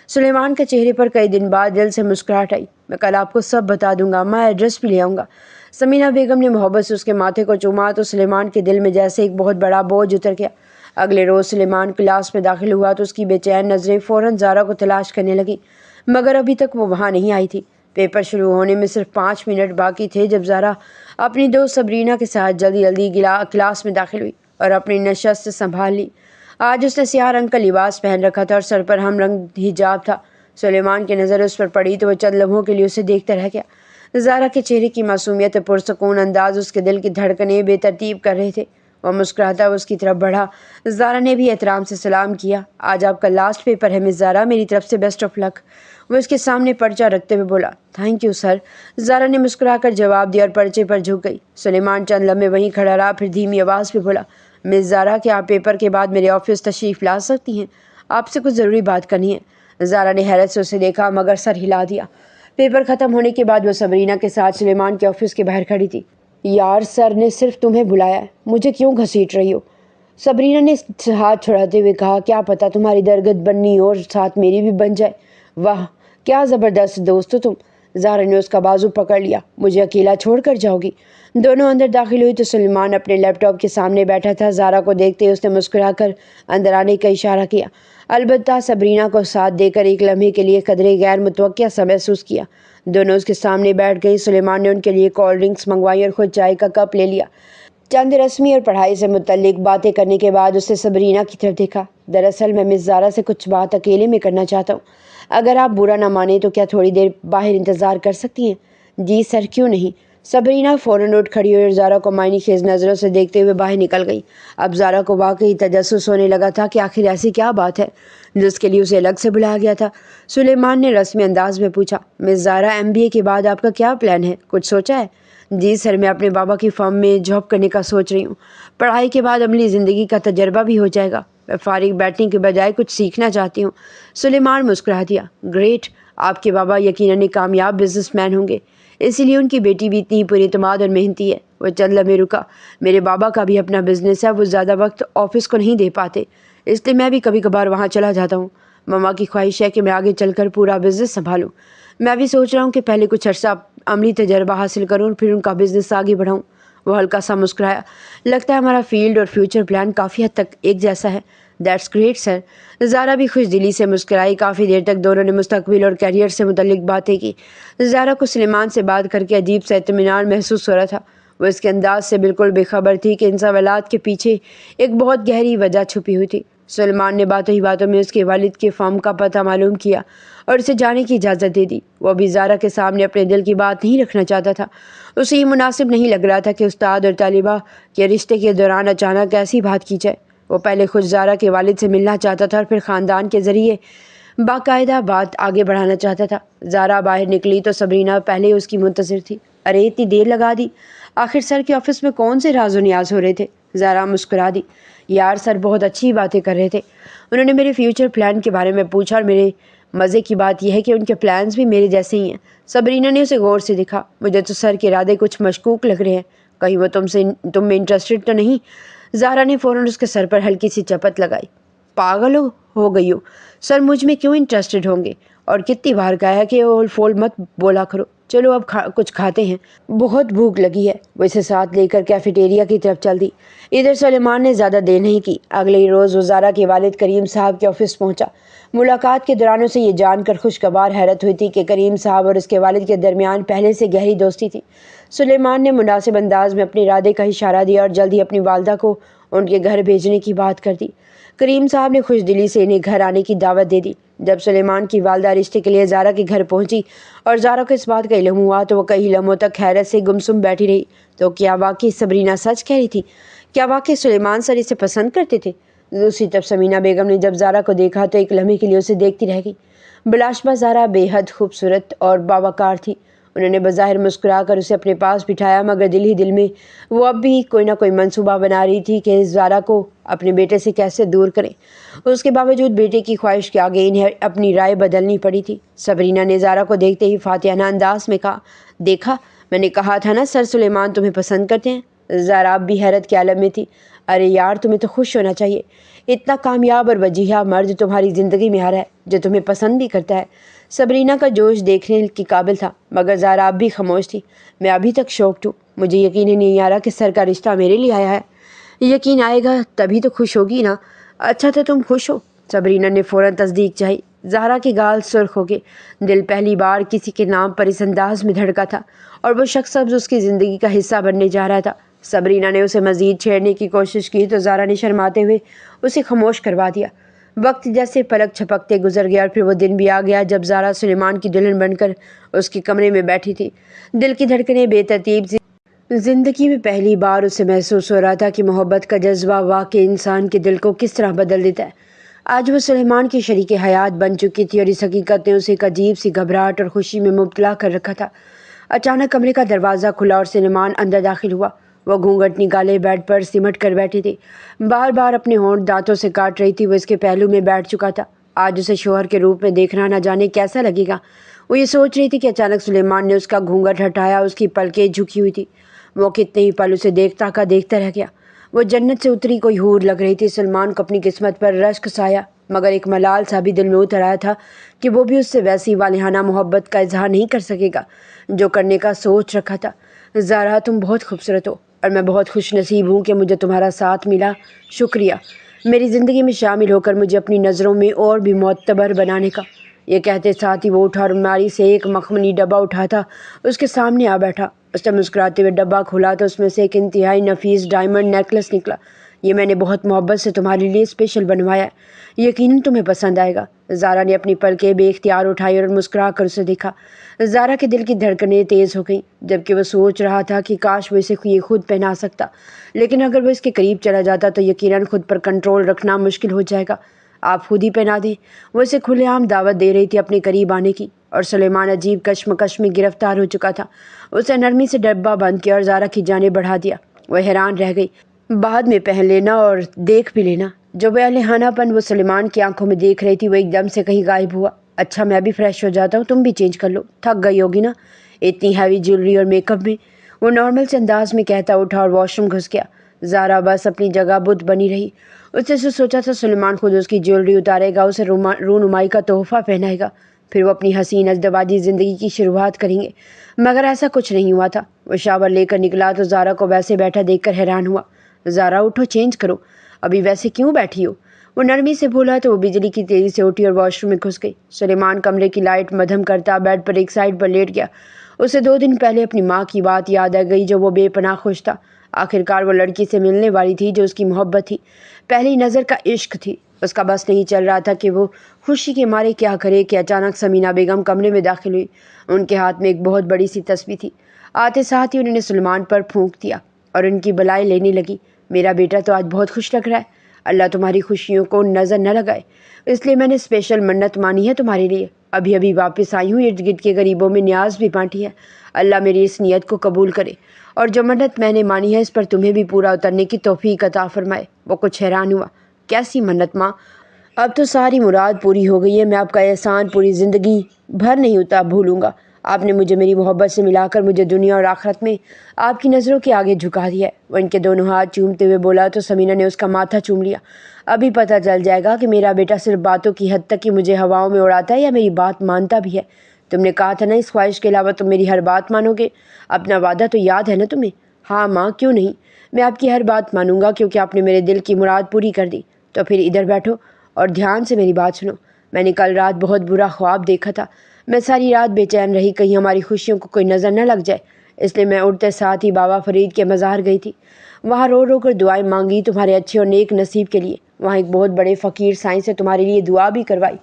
سلیمان کے چہرے پر کئی دن بعد دل سے مسکراہٹ آئی، میں کل آپ کو سب بتا دوں گا، میں ایڈریس بھی لے آؤں گا۔ سمینہ بیگم نے محبت سے اس کے ماتھے کو چوما تو سلیمان کے دل میں جیسے ایک بہت بڑا بوجھ اتر گیا۔ اگلے روز سلیمان کلاس میں داخل ہوا تو اس کی بے چین نظریں فوراً زارا کو تلاش کرنے لگیں، مگر ابھی تک وہ وہاں نہیں آئی تھی۔ پیپر شروع ہونے میں صرف 5 منٹ باقی تھے جب زارا اپنی دوست صبرینہ کے ساتھ جلدی جلدی کلاس میں داخل ہوئی اور اپنی نشست سنبھال لی۔ آج اس نے سیاہ رنگ کا لباس پہن رکھا تھا اور سر پر ہم رنگ حجاب تھا سلیمان کی نظر اس پر پڑی تو وہ چند لمحوں کے لیے اسے دیکھتا رہ گیا۔ زارا کے چہرے کی معصومیت اور پرسکون انداز اس کے دل کی دھڑکنیں بے ترتیب کر رہے تھے۔ وہ مسکراتا اس کی طرف بڑھا۔ زارا نے بھی احترام سے سلام کیا۔ آج آپ کا لاسٹ پیپر ہے مس زارا، میری طرف سے بیسٹ آف لک۔ وہ اس کے سامنے پرچہ رکھتے ہوئے بولا۔ تھینک یو سر، زارا نے مسکرا کر جواب دیا اور پرچے پر جھک گئی۔ سلیمان چند لمحے وہیں کھڑا رہا، پھر دھیمی آواز پہ بولا، مس زارا کیا آپ پیپر کے بعد میرے آفس تشریف لا سکتی ہیں؟ آپ سے کچھ ضروری بات کرنی ہے۔ زارا نے حیرت سے اسے دیکھا مگر سر ہلا دیا۔ پیپر ختم ہونے کے بعد وہ سبرینا کے ساتھ سلیمان کے آفس کے باہر کھڑی تھی۔ یار سر نے صرف تمہیں بلایا ہے، مجھے کیوں گھسیٹ رہی ہو؟ سبرینا نے ہاتھ چھڑاتے ہوئے کہا، کیا پتہ تمہاری درگت بننی اور ساتھ میری بھی بن جائے۔ واہ کیا زبردست دوست ہو تم۔ زارا نے اس کا بازو پکڑ لیا۔ مجھے اکیلا چھوڑ کر جاؤ گی؟ دونوں اندر داخل ہوئی تو سلیمان اپنے لیپ ٹاپ کے سامنے بیٹھا تھا۔ زارا کو دیکھتے اس نے مسکرا کر اندر آنے کا اشارہ کیا۔ البتہ سبرینا کو ساتھ دے کر ایک لمحے کے لیے قدرے غیر متوقع سا محسوس کیا۔ دونوں اس کے سامنے بیٹھ گئی۔ سلیمان نے ان کے لیے کولڈ ڈرنکس منگوائی اور خود چائے کا کپ لے لیا۔ چند رسمی اور پڑھائی سے متعلق باتیں کرنے کے بعد اس نے سبرینا کی طرف دیکھا۔ دراصل میں مس زارا سے کچھ بات اکیلے میں کرنا چاہتا ہوں، اگر آپ برا نہ مانیں تو کیا تھوڑی دیر باہر انتظار کر سکتی ہیں؟ جی سر، کیوں نہیں۔ سبرینا فوراً اٹھ کھڑی ہوئی اور زارا کو معنی خیز نظروں سے دیکھتے ہوئے باہر نکل گئی۔ اب زارا کو واقعی تجسس ہونے لگا تھا کہ آخر ایسی کیا بات ہے جس کے لیے اسے الگ سے بلایا گیا تھا۔ سلیمان نے رسمی انداز میں پوچھا، مس زارا MBA کے بعد آپ کا کیا پلان ہے، کچھ سوچا ہے؟ جی سر، میں اپنے بابا کی فرم میں جاب کرنے کا سوچ رہی ہوں۔ پڑھائی کے بعد عملی زندگی کا تجربہ بھی ہو جائے گا۔ میں فارغ بیٹھنے کے بجائے کچھ سیکھنا چاہتی ہوں۔ سلیمان مسکرا دیا۔ گریٹ، آپ کے بابا یقیناً ایک کامیاب بزنس مین ہوں گے، اسی لیے ان کی بیٹی بھی اتنی پوری اعتماد اور محنتی ہے۔ وہ چند لمحے رکا۔ میرے بابا کا بھی اپنا بزنس ہے، وہ زیادہ وقت آفس کو نہیں دے پاتے، اس لیے میں بھی کبھی کبھار وہاں چلا جاتا ہوں۔ ماما کی خواہش ہے کہ میں آگے چل کر پورا بزنس سنبھالوں۔ میں بھی سوچ رہا ہوں کہ پہلے کچھ عرصہ عملی تجربہ حاصل کروں اور پھر ان کا بزنس آگے بڑھاؤں۔ وہ ہلکا سا مسکرایا۔ لگتا ہے ہمارا فیلڈ اور فیوچر پلان کافی حد تک ایک جیسا ہے۔ دیٹس گریٹ سر۔ زارا بھی خوش دلی سے مسکرائی۔ کافی دیر تک دونوں نے مستقبل اور کیریئر سے متعلق باتیں کی۔ زارا کو سلیمان سے بات کر کے عجیب سا اطمینان محسوس ہو رہا تھا۔ وہ اس کے انداز سے بالکل بے خبر تھی کہ ان سوالات کے پیچھے ایک بہت گہری وجہ چھپی ہوئی تھی۔ سلیمان نے باتوں ہی باتوں میں اس کے والد کے فرم کا پتہ معلوم کیا اور اسے جانے کی اجازت دے دی۔ وہ ابھی زارا کے سامنے اپنے دل کی بات نہیں رکھنا چاہتا تھا۔ اسے یہ مناسب نہیں لگ رہا تھا کہ استاد اور طالبہ کے رشتے کے دوران اچانک ایسی بات کی جائے۔ وہ پہلے خود زارا کے والد سے ملنا چاہتا تھا اور پھر خاندان کے ذریعے باقاعدہ بات آگے بڑھانا چاہتا تھا۔ زارا باہر نکلی تو سبرینا پہلے اس کی منتظر تھی۔ ارے اتنی دیر لگا دی، آخر سر کے آفس میں کون سے راز و نیاز ہو رہے تھے؟ زارا مسکرا دی۔ یار سر بہت اچھی باتیں کر رہے تھے، انہوں نے میرے فیوچر پلان کے بارے میں پوچھا اور میرے مزے کی بات یہ ہے کہ ان کے پلانز بھی میرے جیسے ہی ہیں۔ سبرینا نے اسے غور سے دیکھا۔ مجھے تو سر کے ارادے کچھ مشکوک لگ رہے ہیں، کہیں وہ تم میں انٹرسٹڈ تو نہیں؟ زارا نے فوراً اس کے سر پر ہلکی سی چپت لگائی۔ پاگل ہو گئی ہو، سر مجھ میں کیوں انٹرسٹڈ ہوں گے؟ اور کتنی بار کہا ہے کہ اول فول مت بولا کرو۔ چلو اب کچھ کھاتے ہیں، بہت بھوک لگی ہے۔ وہ اسے ساتھ لے کر کیفیٹیریا کی طرف چل دی۔ ادھر سلیمان نے زیادہ دیر نہیں کی۔ اگلے ہی روز وہ زارا کے والد کریم صاحب کے آفس پہنچا۔ ملاقات کے دوران اسے یہ جان کر خوشگوار حیرت ہوئی تھی کہ کریم صاحب اور اس کے والد کے درمیان پہلے سے گہری دوستی تھی۔ سلیمان نے مناسب انداز میں اپنے ارادے کا اشارہ دیا اور جلد ہی اپنی والدہ کو ان کے گھر بھیجنے کی بات کر دی۔ کریم صاحب نے خوش دلی سے انہیں گھر آنے کی دعوت دے دی۔ جب سلیمان کی والدہ رشتے کے لیے زارا کے گھر پہنچی اور زارا کو اس بات کا علم ہوا تو وہ کئی لمحوں تک حیرت سے گمسم بیٹھی رہی۔ تو کیا واقعی سبرینا سچ کہہ رہی تھی؟ کیا واقعی سلیمان سر اسے پسند کرتے تھے؟ دوسری طرف سمینہ بیگم نے جب زارا کو دیکھا تو ایک لمحے کے لیے اسے دیکھتی رہ گئی۔ بلاشبہ زارا بے حد خوبصورت اور باوقار تھی۔ انہوں نے بظاہر مسکرا کر اسے اپنے پاس بٹھایا مگر دل ہی دل میں وہ اب بھی کوئی نہ کوئی منصوبہ بنا رہی تھی کہ زارا کو اپنے بیٹے سے کیسے دور کریں۔ اس کے باوجود بیٹے کی خواہش کے آگے انہیں اپنی رائے بدلنی پڑی تھی۔ سبرینا نے زارا کو دیکھتے ہی فاتحانہ انداز میں کہا، دیکھا میں نے کہا تھا نا سر سلیمان تمہیں پسند کرتے ہیں۔ زارا اب بھی حیرت کے عالم میں تھی۔ ارے یار تمہیں تو خوش ہونا چاہیے، اتنا کامیاب اور وجیحہ مرد تمہاری زندگی میں آ رہا ہے جو تمہیں پسند بھی کرتا ہے۔ سبرینا کا جوش دیکھنے کے قابل تھا مگر زارا اب بھی خاموش تھی۔ میں ابھی تک شوکڈ ہوں، مجھے یقین ہی نہیں آ رہا کہ سر کا رشتہ میرے لیے آیا ہے۔ یقین آئے گا تبھی تو خوش ہوگی نا۔ اچھا تو تم خوش ہو؟ سبرینا نے فوراً تصدیق چاہی۔ زارا کے گال سرخ ہو گئے۔ دل پہلی بار کسی کے نام پر اس انداز میں دھڑکا تھا اور وہ شخص اب اس کی زندگی کا حصہ بننے جا رہا تھا۔ سبرینا نے اسے مزید چھیڑنے کی کوشش کی تو زارا نے شرماتے ہوئے اسے خاموش کروا دیا۔ وقت جیسے پلک چھپکتے گزر گیا اور پھر وہ دن بھی آ گیا جب زارا سلیمان کی دلہن بن کر اس کے کمرے میں بیٹھی تھی۔ دل کی دھڑکنیں بے ترتیب زندگی میں پہلی بار اسے محسوس ہو رہا تھا کہ محبت کا جذبہ واقعی انسان کے دل کو کس طرح بدل دیتا ہے۔ آج وہ سلیمان کی شریک حیات بن چکی تھی اور اس حقیقت نے اسے ایک عجیب سی گھبراہٹ اور خوشی میں مبتلا کر رکھا تھا۔ اچانک کمرے کا دروازہ کھلا اور سلیمان اندر داخل ہوا۔ وہ گھونگھٹ نکالے بیڈ پر سمٹ کر بیٹھی تھی، بار بار اپنے ہونٹ دانتوں سے کاٹ رہی تھی۔ وہ اس کے پہلو میں بیٹھ چکا تھا۔ آج اسے شوہر کے روپ میں دیکھنا نہ جانے کیسا لگے گا۔ وہ یہ سوچ رہی تھی کہ اچانک سلیمان نے اس کا گھونگھٹ ہٹایا۔ اس کی پلکیں جھکی ہوئی تھی۔ وہ کتنے ہی پل اسے دیکھتا رہ گیا۔ وہ جنت سے اتری کوئی حور لگ رہی تھی۔ سلمان کو اپنی قسمت پر رشک سایہ مگر ایک ملال سا بھی دل میں اتر آیا تھا کہ وہ بھی اس سے ویسی والہانہ محبت کا اظہار نہیں کر سکے گا جو کرنے کا سوچ رکھا تھا۔ زارا، تم بہت خوبصورت ہو اور میں بہت خوش نصیب ہوں کہ مجھے تمہارا ساتھ ملا۔ شکریہ میری زندگی میں شامل ہو کر مجھے اپنی نظروں میں اور بھی معتبر بنانے کا۔ یہ کہتے ساتھ ہی وہ اٹھا اور الماری سے ایک مخملی ڈبہ اٹھاتا اس کے سامنے آ بیٹھا۔ اس نے مسکراتے ہوئے ڈبہ کھولا تو اس میں سے ایک انتہائی نفیس ڈائمنڈ نیکلس نکلا۔ یہ میں نے بہت محبت سے تمہارے لیے اسپیشل بنوایا ہے، یقیناً تمہیں پسند آئے گا۔ زارا نے اپنی پلکیں بے اختیار اٹھائی اور مسکرا کر اسے دیکھا۔ زارا کے دل کی دھڑکنیں تیز ہو گئیں جبکہ وہ سوچ رہا تھا کہ کاش وہ اسے یہ خود پہنا سکتا، لیکن اگر وہ اس کے قریب چلا جاتا تو یقیناً خود پر کنٹرول رکھنا مشکل ہو جائے گا۔ آپ خود ہی پہنا دیں۔ وہ اسے کھلے عام دعوت دے رہی تھی اپنے قریب آنے کی، اور سلیمان عجیب کشمکش میں گرفتار ہو چکا تھا۔ اسے نرمی سے ڈبہ بند کیا اور زارا کی جانب بڑھا دیا۔ وہ حیران رہ گئی۔ بعد میں پہن لینا اور دیکھ بھی لینا۔ جو والہانہ پن وہ سلیمان کی آنکھوں میں دیکھ رہی تھی وہ ایک دم سے کہیں غائب ہوا۔ اچھا میں بھی فریش ہو جاتا ہوں، تم بھی چینج کر لو، تھک گئی ہوگی نا اتنی ہیوی جیولری اور میک اپ میں۔ وہ نارمل سے انداز میں کہتا اٹھا اور واش روم گھس گیا۔ زارا بس اپنی جگہ بت بنی رہی۔ اس نے سوچا تھا سلیمان خود اس کی جیولری اتارے گا، اسے رونمائی کا تحفہ پہنائے گا، پھر وہ اپنی حسین ازدواجی زندگی کی شروعات کریں گے، مگر ایسا کچھ نہیں ہوا تھا۔ وہ شاور لے کر نکلا تو زارا کو ویسے بیٹھا دیکھ کر حیران ہوا۔ زارا اٹھو، چینج کرو، ابھی ویسے کیوں بیٹھی ہو؟ وہ نرمی سے بولا تو وہ بجلی کی تیزی سے اٹھی اور واش روم میں گھس گئی۔ سلیمان کمرے کی لائٹ مدھم کرتا بیڈ پر ایک سائڈ پر لیٹ گیا۔ اسے 2 دن پہلے اپنی ماں کی بات یاد آ گئی جو وہ بے پناہ خوش تھا۔ آخرکار وہ لڑکی سے ملنے والی تھی جو اس کی محبت تھی، پہلی نظر کا عشق تھی۔ اس کا بس نہیں چل رہا تھا کہ وہ خوشی کے مارے کیا کرے کہ اچانک سمینہ بیگم کمرے میں داخل ہوئی۔ ان کے ہاتھ میں ایک بہت بڑی سی تسبیح تھی۔ آتے ساتھ ہی انہوں نے سلیمان پر پھونک دیا اور ان کی بلائیں لینے لگی۔ میرا بیٹا تو آج بہت خوش لگ رہا ہے، اللہ تمہاری خوشیوں کو نظر نہ لگائے، اس لیے میں نے اسپیشل منت مانی ہے تمہارے لیے۔ ابھی واپس آئی ہوں، ارد گرد کے غریبوں میں نیاز بھی بانٹی ہے، اللہ میری اس نیت کو قبول کرے اور جو منت میں نے مانی ہے اس پر تمہیں بھی پورا اترنے کی توفیق عطا فرمائے۔ وہ کچھ حیران ہوا۔ کیسی منت ماں؟ اب تو ساری مراد پوری ہو گئی ہے، میں آپ کا احسان پوری زندگی بھر نہیں بھولوں گا۔ آپ نے مجھے میری محبت سے ملا کر مجھے دنیا اور آخرت میں آپ کی نظروں کے آگے جھکا دیا ہے۔ وہ ان کے دونوں ہاتھ چومتے ہوئے بولا تو سمینہ نے اس کا ماتھا چوم لیا۔ ابھی پتہ چل جائے گا کہ میرا بیٹا صرف باتوں کی حد تک ہی مجھے ہواؤں میں اڑاتا ہے یا میری بات مانتا بھی ہے۔ تم نے کہا تھا نا اس خواہش کے علاوہ تم میری ہر بات مانو گے، اپنا وعدہ تو یاد ہے نا تمہیں؟ ہاں ماں، کیوں نہیں، میں آپ کی ہر بات مانوں گا کیونکہ آپ نے میرے دل کی مراد پوری کر دی۔ تو پھر ادھر بیٹھو اور دھیان سے میری بات سنو۔ میں نے کل رات بہت برا خواب دیکھا تھا، میں ساری رات بے چین رہی کہیں ہماری خوشیوں کو کوئی نظر نہ لگ جائے، اس لیے میں اٹھتے ساتھ ہی بابا فرید کے مزار گئی تھی، وہاں رو رو کر دعائیں مانگی تمہارے اچھے اور نیک نصیب کے لیے۔ وہاں ایک بہت بڑے فقیر سائیں سے تمہارے لیے دعا بھی کروائی،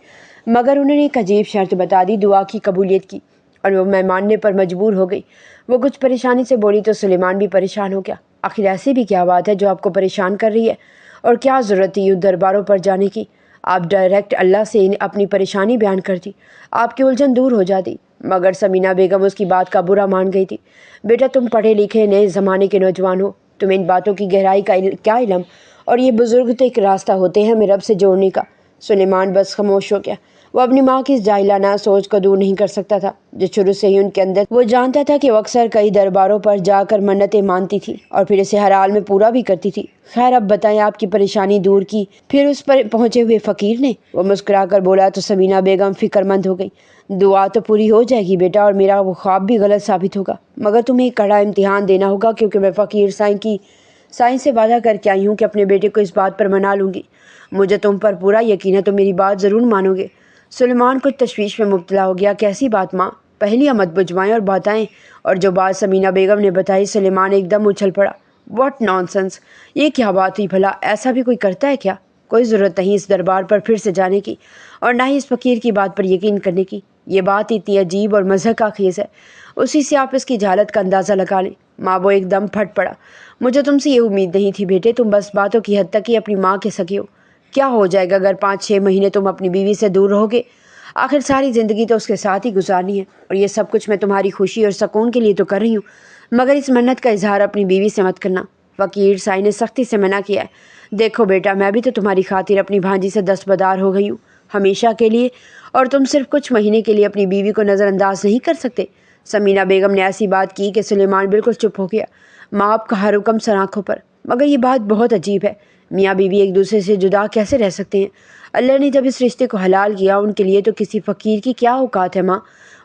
مگر انہوں نے ایک عجیب شرط بتا دی دعا کی قبولیت کی، اور وہ میں ماننے پر مجبور ہو گئی۔ وہ کچھ پریشانی سے بولی تو سلیمان بھی پریشان ہو گیا۔ آخر ایسی بھی کیا بات ہے جو آپ کو پریشان کر رہی ہے، اور کیا ضرورت تھی یوں درباروں پر جانے کی؟ آپ ڈائریکٹ اللہ سے اپنی پریشانی بیان کرتی، آپ کی الجھن دور ہو جاتی۔ مگر سمینہ بیگم اس کی بات کا برا مان گئی تھی۔ بیٹا تم پڑھے لکھے نئے زمانے کے نوجوان ہو، تمہیں ان باتوں کی گہرائی کا کیا علم، اور یہ بزرگ تو ایک راستہ ہوتے ہیں ہمیں رب سے جوڑنے کا۔ سلیمان بس خاموش ہو گیا۔ وہ اپنی ماں کی اس جاہلانہ سوچ کو دور نہیں کر سکتا تھا جو شروع سے ہی ان کے اندر۔ وہ جانتا تھا کہ وہ اکثر کئی درباروں پر جا کر منتیں مانتی تھی اور پھر اسے ہر حال میں پورا بھی کرتی تھی۔ خیر اب بتائیں آپ کی پریشانی دور کی پھر اس پر پہنچے ہوئے فقیر نے؟ وہ مسکرا کر بولا تو سمینہ بیگم فکر مند ہو گئی۔ دعا تو پوری ہو جائے گی بیٹا، اور میرا وہ خواب بھی غلط ثابت ہوگا، مگر تمہیں ایک کڑا امتحان دینا ہوگا کیونکہ میں فقیر سائیں سے وعدہ کر کے آئی ہوں کہ اپنے بیٹے کو اس بات پر منا لوں گی۔ مجھے تم پر پورا یقین ہے، تم میری بات ضرور مانو گے۔ سلیمان کچھ تشویش میں مبتلا ہو گیا۔ کیسی بات ماں؟ پہلیاں مت بجوائیں اور بتائیں۔ اور جو بات سمینہ بیگم نے بتائی سلیمان ایک دم اچھل پڑا۔ واٹ نان سنس، یہ کیا بات ہوئی بھلا؟ ایسا بھی کوئی کرتا ہے کیا؟ کوئی ضرورت نہیں اس دربار پر پھر سے جانے کی، اور نہ ہی اس فقیر کی بات پر یقین کرنے کی۔ یہ بات اتنی عجیب اور مضحکہ خیز ہے، اسی سے آپ اس کی جہالت کا اندازہ لگا لیں۔ ماں وہ ایک دم پھٹ پڑا۔ مجھے تم سے یہ امید نہیں تھی بیٹے، تم بس باتوں کی حد تک ہی اپنی ماں کے سگے ہو۔ کیا ہو جائے گا اگر 5-6 مہینے تم اپنی بیوی سے دور رہو گے؟ آخر ساری زندگی تو اس کے ساتھ ہی گزارنی ہے، اور یہ سب کچھ میں تمہاری خوشی اور سکون کے لیے تو کر رہی ہوں، مگر اس منت کا اظہار اپنی بیوی سے مت کرنا۔ فقیر سائی نے سختی سے منع کیا ہے۔ دیکھو بیٹا، میں بھی تو تمہاری خاطر اپنی بھانجی سے دستبردار ہو گئی ہوں، ہمیشہ کے لیے، اور تم صرف کچھ مہینے کے لیے اپنی بیوی کو نظر انداز نہیں کر سکتے۔ سمینہ بیگم نے ایسی بات کی کہ سلیمان بالکل چپ ہو گیا۔ ماں آپ کا ہر حکم سر آنکھوں پر، مگر یہ بات بہت عجیب ہے، میاں بیوی ایک دوسرے سے جدا کیسے رہ سکتے ہیں؟ اللہ نے جب اس رشتے کو حلال کیا ان کے لیے تو کسی فقیر کی کیا اوقات ہے ماں؟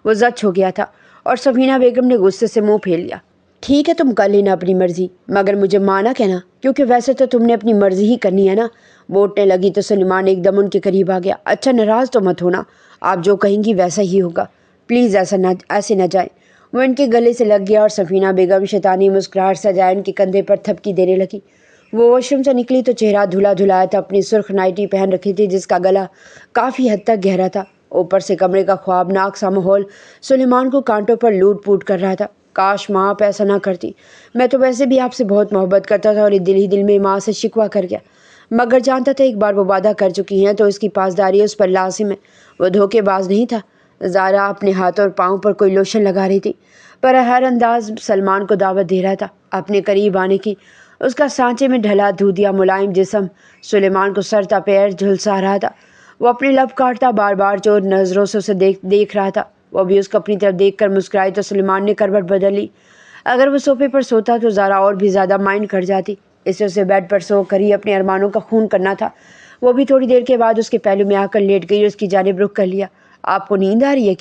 وہ زچ ہو گیا تھا، اور سمینہ بیگم نے غصے سے منہ پھیر لیا۔ ٹھیک ہے، تم کر لینا اپنی مرضی، مگر مجھے ماں نہ کہنا، کیونکہ ویسے تو تم نے اپنی مرضی ہی کرنی ہے نا۔ بوٹنے لگی تو سلیمان ایک دم ان کے قریب آ گیا۔ اچھا، ناراض تو مت ہونا، آپ جو کہیں گی ویسا ہی ہوگا، پلیز ایسے نہ جائیں۔ وہ ان کے گلے سے لگ گیا اور سفینہ بیگم شیطانی مسکراہٹ سجائے ان کے کندھے پر تھپکی دینے لگی۔ وہ واش روم سے نکلی تو چہرہ دھلا دھلایا تھا، اپنی سرخ نائٹی پہن رکھی تھی جس کا گلا کافی حد تک گہرا تھا۔ اوپر سے کمرے کا خوابناک سا ماحول سلیمان کو کانٹوں پر لوٹ پوٹ کر رہا تھا۔ کاش ماں آپ ایسا نہ کرتی، میں تو ویسے بھی آپ سے بہت محبت کرتا تھا اور دل ہی دل میں ماں سے شکوہ کر گیا، مگر جانتا تھا ایک بار وہ وعدہ کر چکی ہیں تو اس کی پاسداری اس پر لازم ہے۔ وہ دھوکے باز نہیں تھا۔ زارا اپنے ہاتھوں اور پاؤں پر کوئی لوشن لگا رہی تھی، پر ہر انداز سلمان کو دعوت دے رہا تھا اپنے قریب آنے کی۔ اس کا سانچے میں ڈھلا دودھیا ملائم جسم سلیمان کو سر تا پیر جھلسا رہا تھا۔ وہ اپنے لب کاٹتا بار بار چور نظروں سے اسے دیکھ رہا تھا۔ وہ بھی اس کو اپنی طرف دیکھ کر مسکرائی تو سلیمان نے کروٹ بدل لی۔ اگر وہ صوفے پر سوتا تو زارا اور بھی زیادہ مائنڈ کر جاتی، اسے بیڈ پر سو کر ہی اپنے ارمانوں کا خون کرنا تھا۔ وہ بھی تھوڑی دیر کے بعد اس کے پہلو میں آ کر لیٹ گئی اور اس کی جانب رخ کر لیا۔ آپ کو نیند آ رہی ہے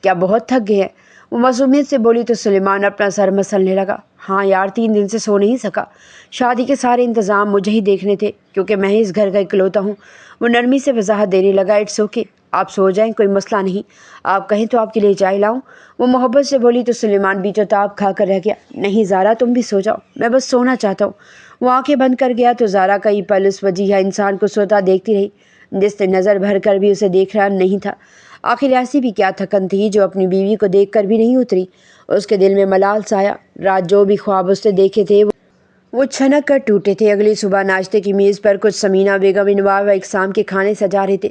کیا بہت تھک گئے ہیں؟ وہ معصومیت سے بولی تو سلیمان اپنا سر مسلنے لگا۔ ہاں یار، 3 دن سے سو نہیں سکا، شادی کے سارے انتظام مجھے ہی دیکھنے تھے کیونکہ میں ہی اس گھر کا اکلوتا ہوں۔ وہ نرمی سے وضاحت دینے لگا۔ اٹس اوکے، آپ سو جائیں، کوئی مسئلہ نہیں، آپ کہیں تو آپ کے لیے چائے لاؤں؟ وہ محبت سے بولی تو سلیمان بیچو تاب کھا کر رہ گیا۔ نہیں زارا، تم بھی سو جاؤ، میں بس سونا چاہتا ہوں۔ وہ آنکھیں بند کر گیا تو زارا کئی پل اس وجیحہ انسان کو سوتا دیکھتی رہی جس نے نظر بھر کر بھی اسے دیکھ رہا نہیں تھا۔ آخر ایسی بھی کیا تھکن تھی جو اپنی بیوی کو دیکھ کر بھی نہیں اتری؟ اس کے دل میں ملال سایا۔ رات جو بھی خواب اس نے دیکھے تھے وہ چھنک کر ٹوٹے تھے۔ اگلی صبح ناشتے کی میز پر کچھ سمینہ بیگم انواع و اقسام کے کھانے سجا رہے تھے۔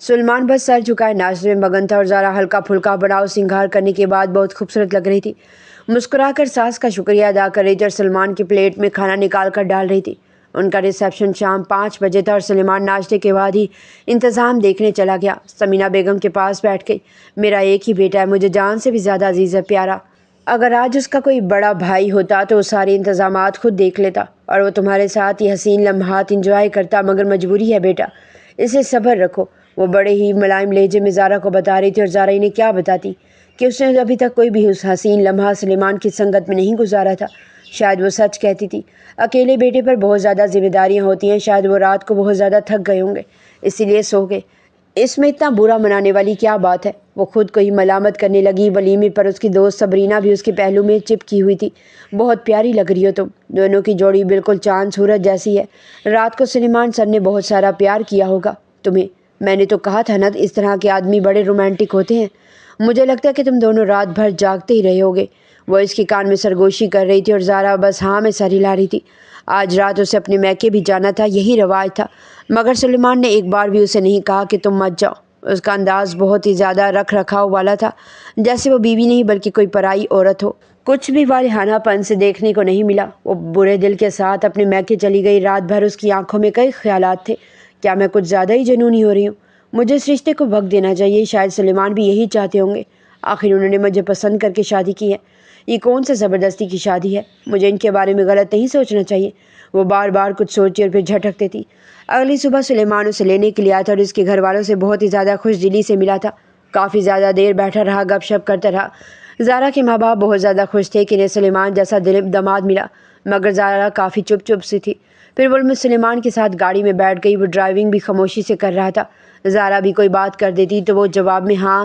سلمان بس سر جھکائے ناشتے میں مگن تھا اور زارا ہلکا پھلکا بڑاؤ سنگھار کرنے کے بعد بہت خوبصورت لگ رہی تھی۔ مسکرا کر ساس کا شکریہ ادا کر رہی تھی اور سلمان کی پلیٹ میں کھانا نکال کر ڈال رہی تھی۔ ان کا ریسیپشن شام 5 بجے تھا اور سلیمان ناشتے کے بعد ہی انتظام دیکھنے چلا گیا۔ سمینہ بیگم کے پاس بیٹھ گئی۔ میرا ایک ہی بیٹا ہے، مجھے جان سے بھی زیادہ عزیز ہے، پیارا۔ اگر آج اس کا کوئی بڑا بھائی ہوتا تو وہ سارے انتظامات خود دیکھ لیتا اور وہ تمہارے ساتھ یہ حسین لمحات انجوائے کرتا، مگر مجبوری ہے بیٹا، اسے صبر رکھو۔ وہ بڑے ہی ملائم لہجے میں زارا کو بتا رہی تھی اور زارا انہیں کیا بتاتی کہ اس نے ابھی تک کوئی بھی حسین لمحہ سلیمان کی سنگت میں نہیں گزارا تھا۔ شاید وہ سچ کہتی تھی۔ اکیلے بیٹے پر بہت زیادہ ذمہ داریاں ہوتی ہیں، شاید وہ رات کو بہت زیادہ تھک گئے ہوں گے اسی لیے سو گئے۔ اس میں اتنا برا منانے والی کیا بات ہے؟ وہ خود کو ہی ملامت کرنے لگی۔ ولیمے پر اس کی دوست صبرینا بھی اس کے پہلو میں چپکی ہوئی تھی۔ بہت پیاری لگ رہی ہو تم، دونوں کی جوڑی بالکل چاند سورج جیسی ہے۔ رات کو سلیمان سر نے بہت سارا پیار کیا ہوگا تمہیں، میں نے تو کہا تھا نا، اس طرح کے آدمی بڑے رومانٹک ہوتے ہیں۔ مجھے لگتا ہے کہ تم دونوں رات بھر جاگتے ہی رہے ہوگے۔ وہ اس کے کان میں سرگوشی کر رہی تھی اور زارا بس ہاں میں سر ہلا رہی تھی۔ آج رات اسے اپنے میکے بھی جانا تھا، یہی رواج تھا، مگر سلیمان نے ایک بار بھی اسے نہیں کہا کہ تم مت جاؤ۔ اس کا انداز بہت ہی زیادہ رکھ رکھاؤ والا تھا، جیسے وہ بیوی نہیں بلکہ کوئی پرائی عورت ہو۔ کچھ بھی والہانہ پن سے دیکھنے کو نہیں ملا۔ وہ برے دل کے ساتھ اپنے میکے چلی گئی۔ رات بھر اس کی آنکھوں میں کئی خیالات تھے۔ کیا میں کچھ زیادہ ہی جنونی ہو رہی ہوں؟ مجھے اس رشتے کو وقت دینا چاہیے، شاید سلیمان بھی یہی چاہتے ہوں گے، آخر انہوں نے مجھے پسند کر کے شادی کی ہے۔ یہ کون سے زبردستی کی شادی ہے؟ مجھے ان کے بارے میں غلط نہیں سوچنا چاہیے۔ وہ بار بار کچھ سوچی اور پھر جھٹکتی تھی۔ اگلی صبح سلیمان اسے لینے کے لیے آیا تھا اور اس کے گھر والوں سے بہت ہی زیادہ خوش دلی سے ملا تھا۔ کافی زیادہ دیر بیٹھا رہا، گپ شپ کرتا رہا۔ زارا کے ماں باپ بہت زیادہ خوش تھے کہ انہیں سلیمان جیسا داماد ملا، مگر زارا کافی چپ سی تھی۔ پھر وہ سلیمان کے ساتھ گاڑی میں بیٹھ گئی۔ وہ ڈرائیونگ بھی خاموشی سے کر رہا تھا۔ زارا بھی کوئی بات کر دیتی تو وہ جواب میں ہاں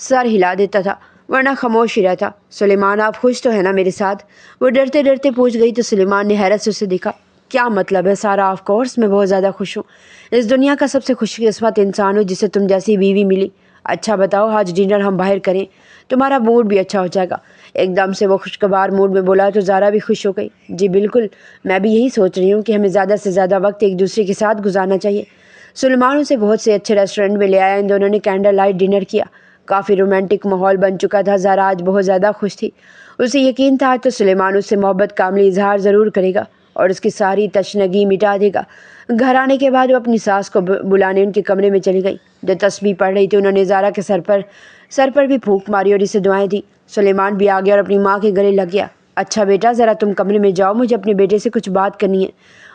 سر ہلا دیتا تھا، ورنہ خاموش ہی رہتا۔ سلیمان، آپ خوش تو ہیں نا میرے ساتھ؟ وہ ڈرتے ڈرتے پوچھ گئی تو سلیمان نے حیرت سے اسے دیکھا۔ کیا مطلب ہے سارا؟ آف کورس میں بہت زیادہ خوش ہوں، اس دنیا کا سب سے خوش قسمت انسان ہوں جسے تم جیسی بیوی ملی۔ اچھا بتاؤ، آج ڈنر ہم باہر کریں؟ تمہارا موڈ بھی اچھا ہو جائے گا۔ ایک دم سے وہ خوشگوار موڈ میں بولا تو زارا بھی خوش ہو گئی۔ جی بالکل، میں بھی یہی سوچ رہی ہوں کہ ہمیں زیادہ سے زیادہ وقت ایک دوسرے کے ساتھ گزارنا چاہیے۔ سلیمان اسے بہت سے اچھے ریسٹورینٹ میں لے آیا۔ ان دونوں نے کینڈل لائٹ ڈنر کیا۔ کافی رومانٹک ماحول بن چکا تھا۔ زارا آج بہت زیادہ خوش تھی۔ اسے یقین تھا تو سلیمان اس سے محبت کا عملی اظہار ضرور کرے گا اور اس کی ساری تشنگی مٹا دے گا۔ گھر آنے کے بعد وہ اپنی ساس کو بلانے ان کے کمرے میں چلی گئی۔ جو تسبیح پڑھ رہی تھی انہوں نے زارا کے سر پر بھی پھونک ماری اور اسے دعائیں دی۔ سلیمان بھی آ گیا اور اپنی ماں کے گلے لگ گیا۔ اچھا بیٹا، ذرا تم کمرے میں جاؤ، مجھے اپنے بیٹے سے کچھ بات کرنی ہے،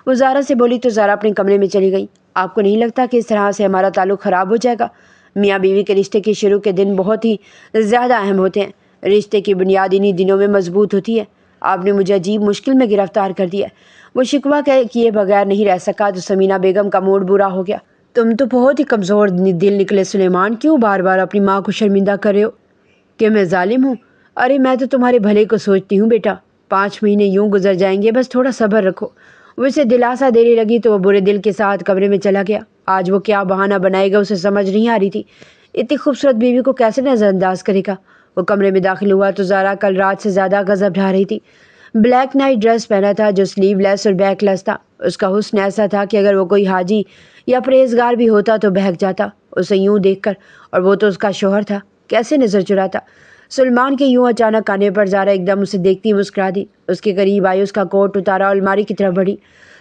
وہ زارا سے بولی تو زارا اپنے کمرے میں چلی گئی۔ آپ کو نہیں لگتا کہ اس طرح سے ہمارا تعلق خراب ہو جائے گا؟ میاں بیوی کے رشتے کے شروع کے دن بہت ہی زیادہ اہم ہوتے ہیں۔ رشتے کی بنیاد انہی دنوں میں مضبوط ہوتی ہے۔ آپ نے مجھے عجیب مشکل میں گرفتار کر دیا ہے۔ وہ شکوہ کیے بغیر نہیں رہ سکا تو سمینہ بیگم کا موڈ برا ہو گیا۔ تم تو بہت ہی کمزور دل نکلے سلیمان، کیوں بار بار اپنی ماں کو شرمندہ کر رہے ہو؟ کہ میں ظالم ہوں؟ ارے میں تو تمہارے بھلے کو سوچتی ہوں بیٹا۔ 5 مہینے یوں گزر جائیں گے، بس تھوڑا صبر رکھو۔ وہ اسے دلاسا دینے لگی تو وہ برے دل کے ساتھ کمرے میں چلا گیا۔ آج وہ کیا بہانہ بنائے گا اسے سمجھ نہیں آ رہی تھی۔ اتنی خوبصورت بیوی کو کیسے نظر انداز کرے گا؟ وہ کمرے میں داخل ہوا تو زارا کل رات سے زیادہ غضب ڈھا رہی تھی۔ بلیک نائٹ ڈریس پہنا تھا جو سلیو لیس اور بیک لیس تھا۔ اس کا حسن ایسا تھا کہ اگر وہ کوئی حاجی یا پرہیزگار بھی ہوتا تو بہک جاتا اسے یوں دیکھ کر، اور وہ تو اس کا شوہر تھا، کیسے نظر چراتا؟ سلمان کے یوں اچانک آنے پر زارا ایک دم اسے دیکھتی مسکرا دی۔ اس کے قریب آئی، اس کا کوٹ اتارا اور الماری کی طرف بڑھی۔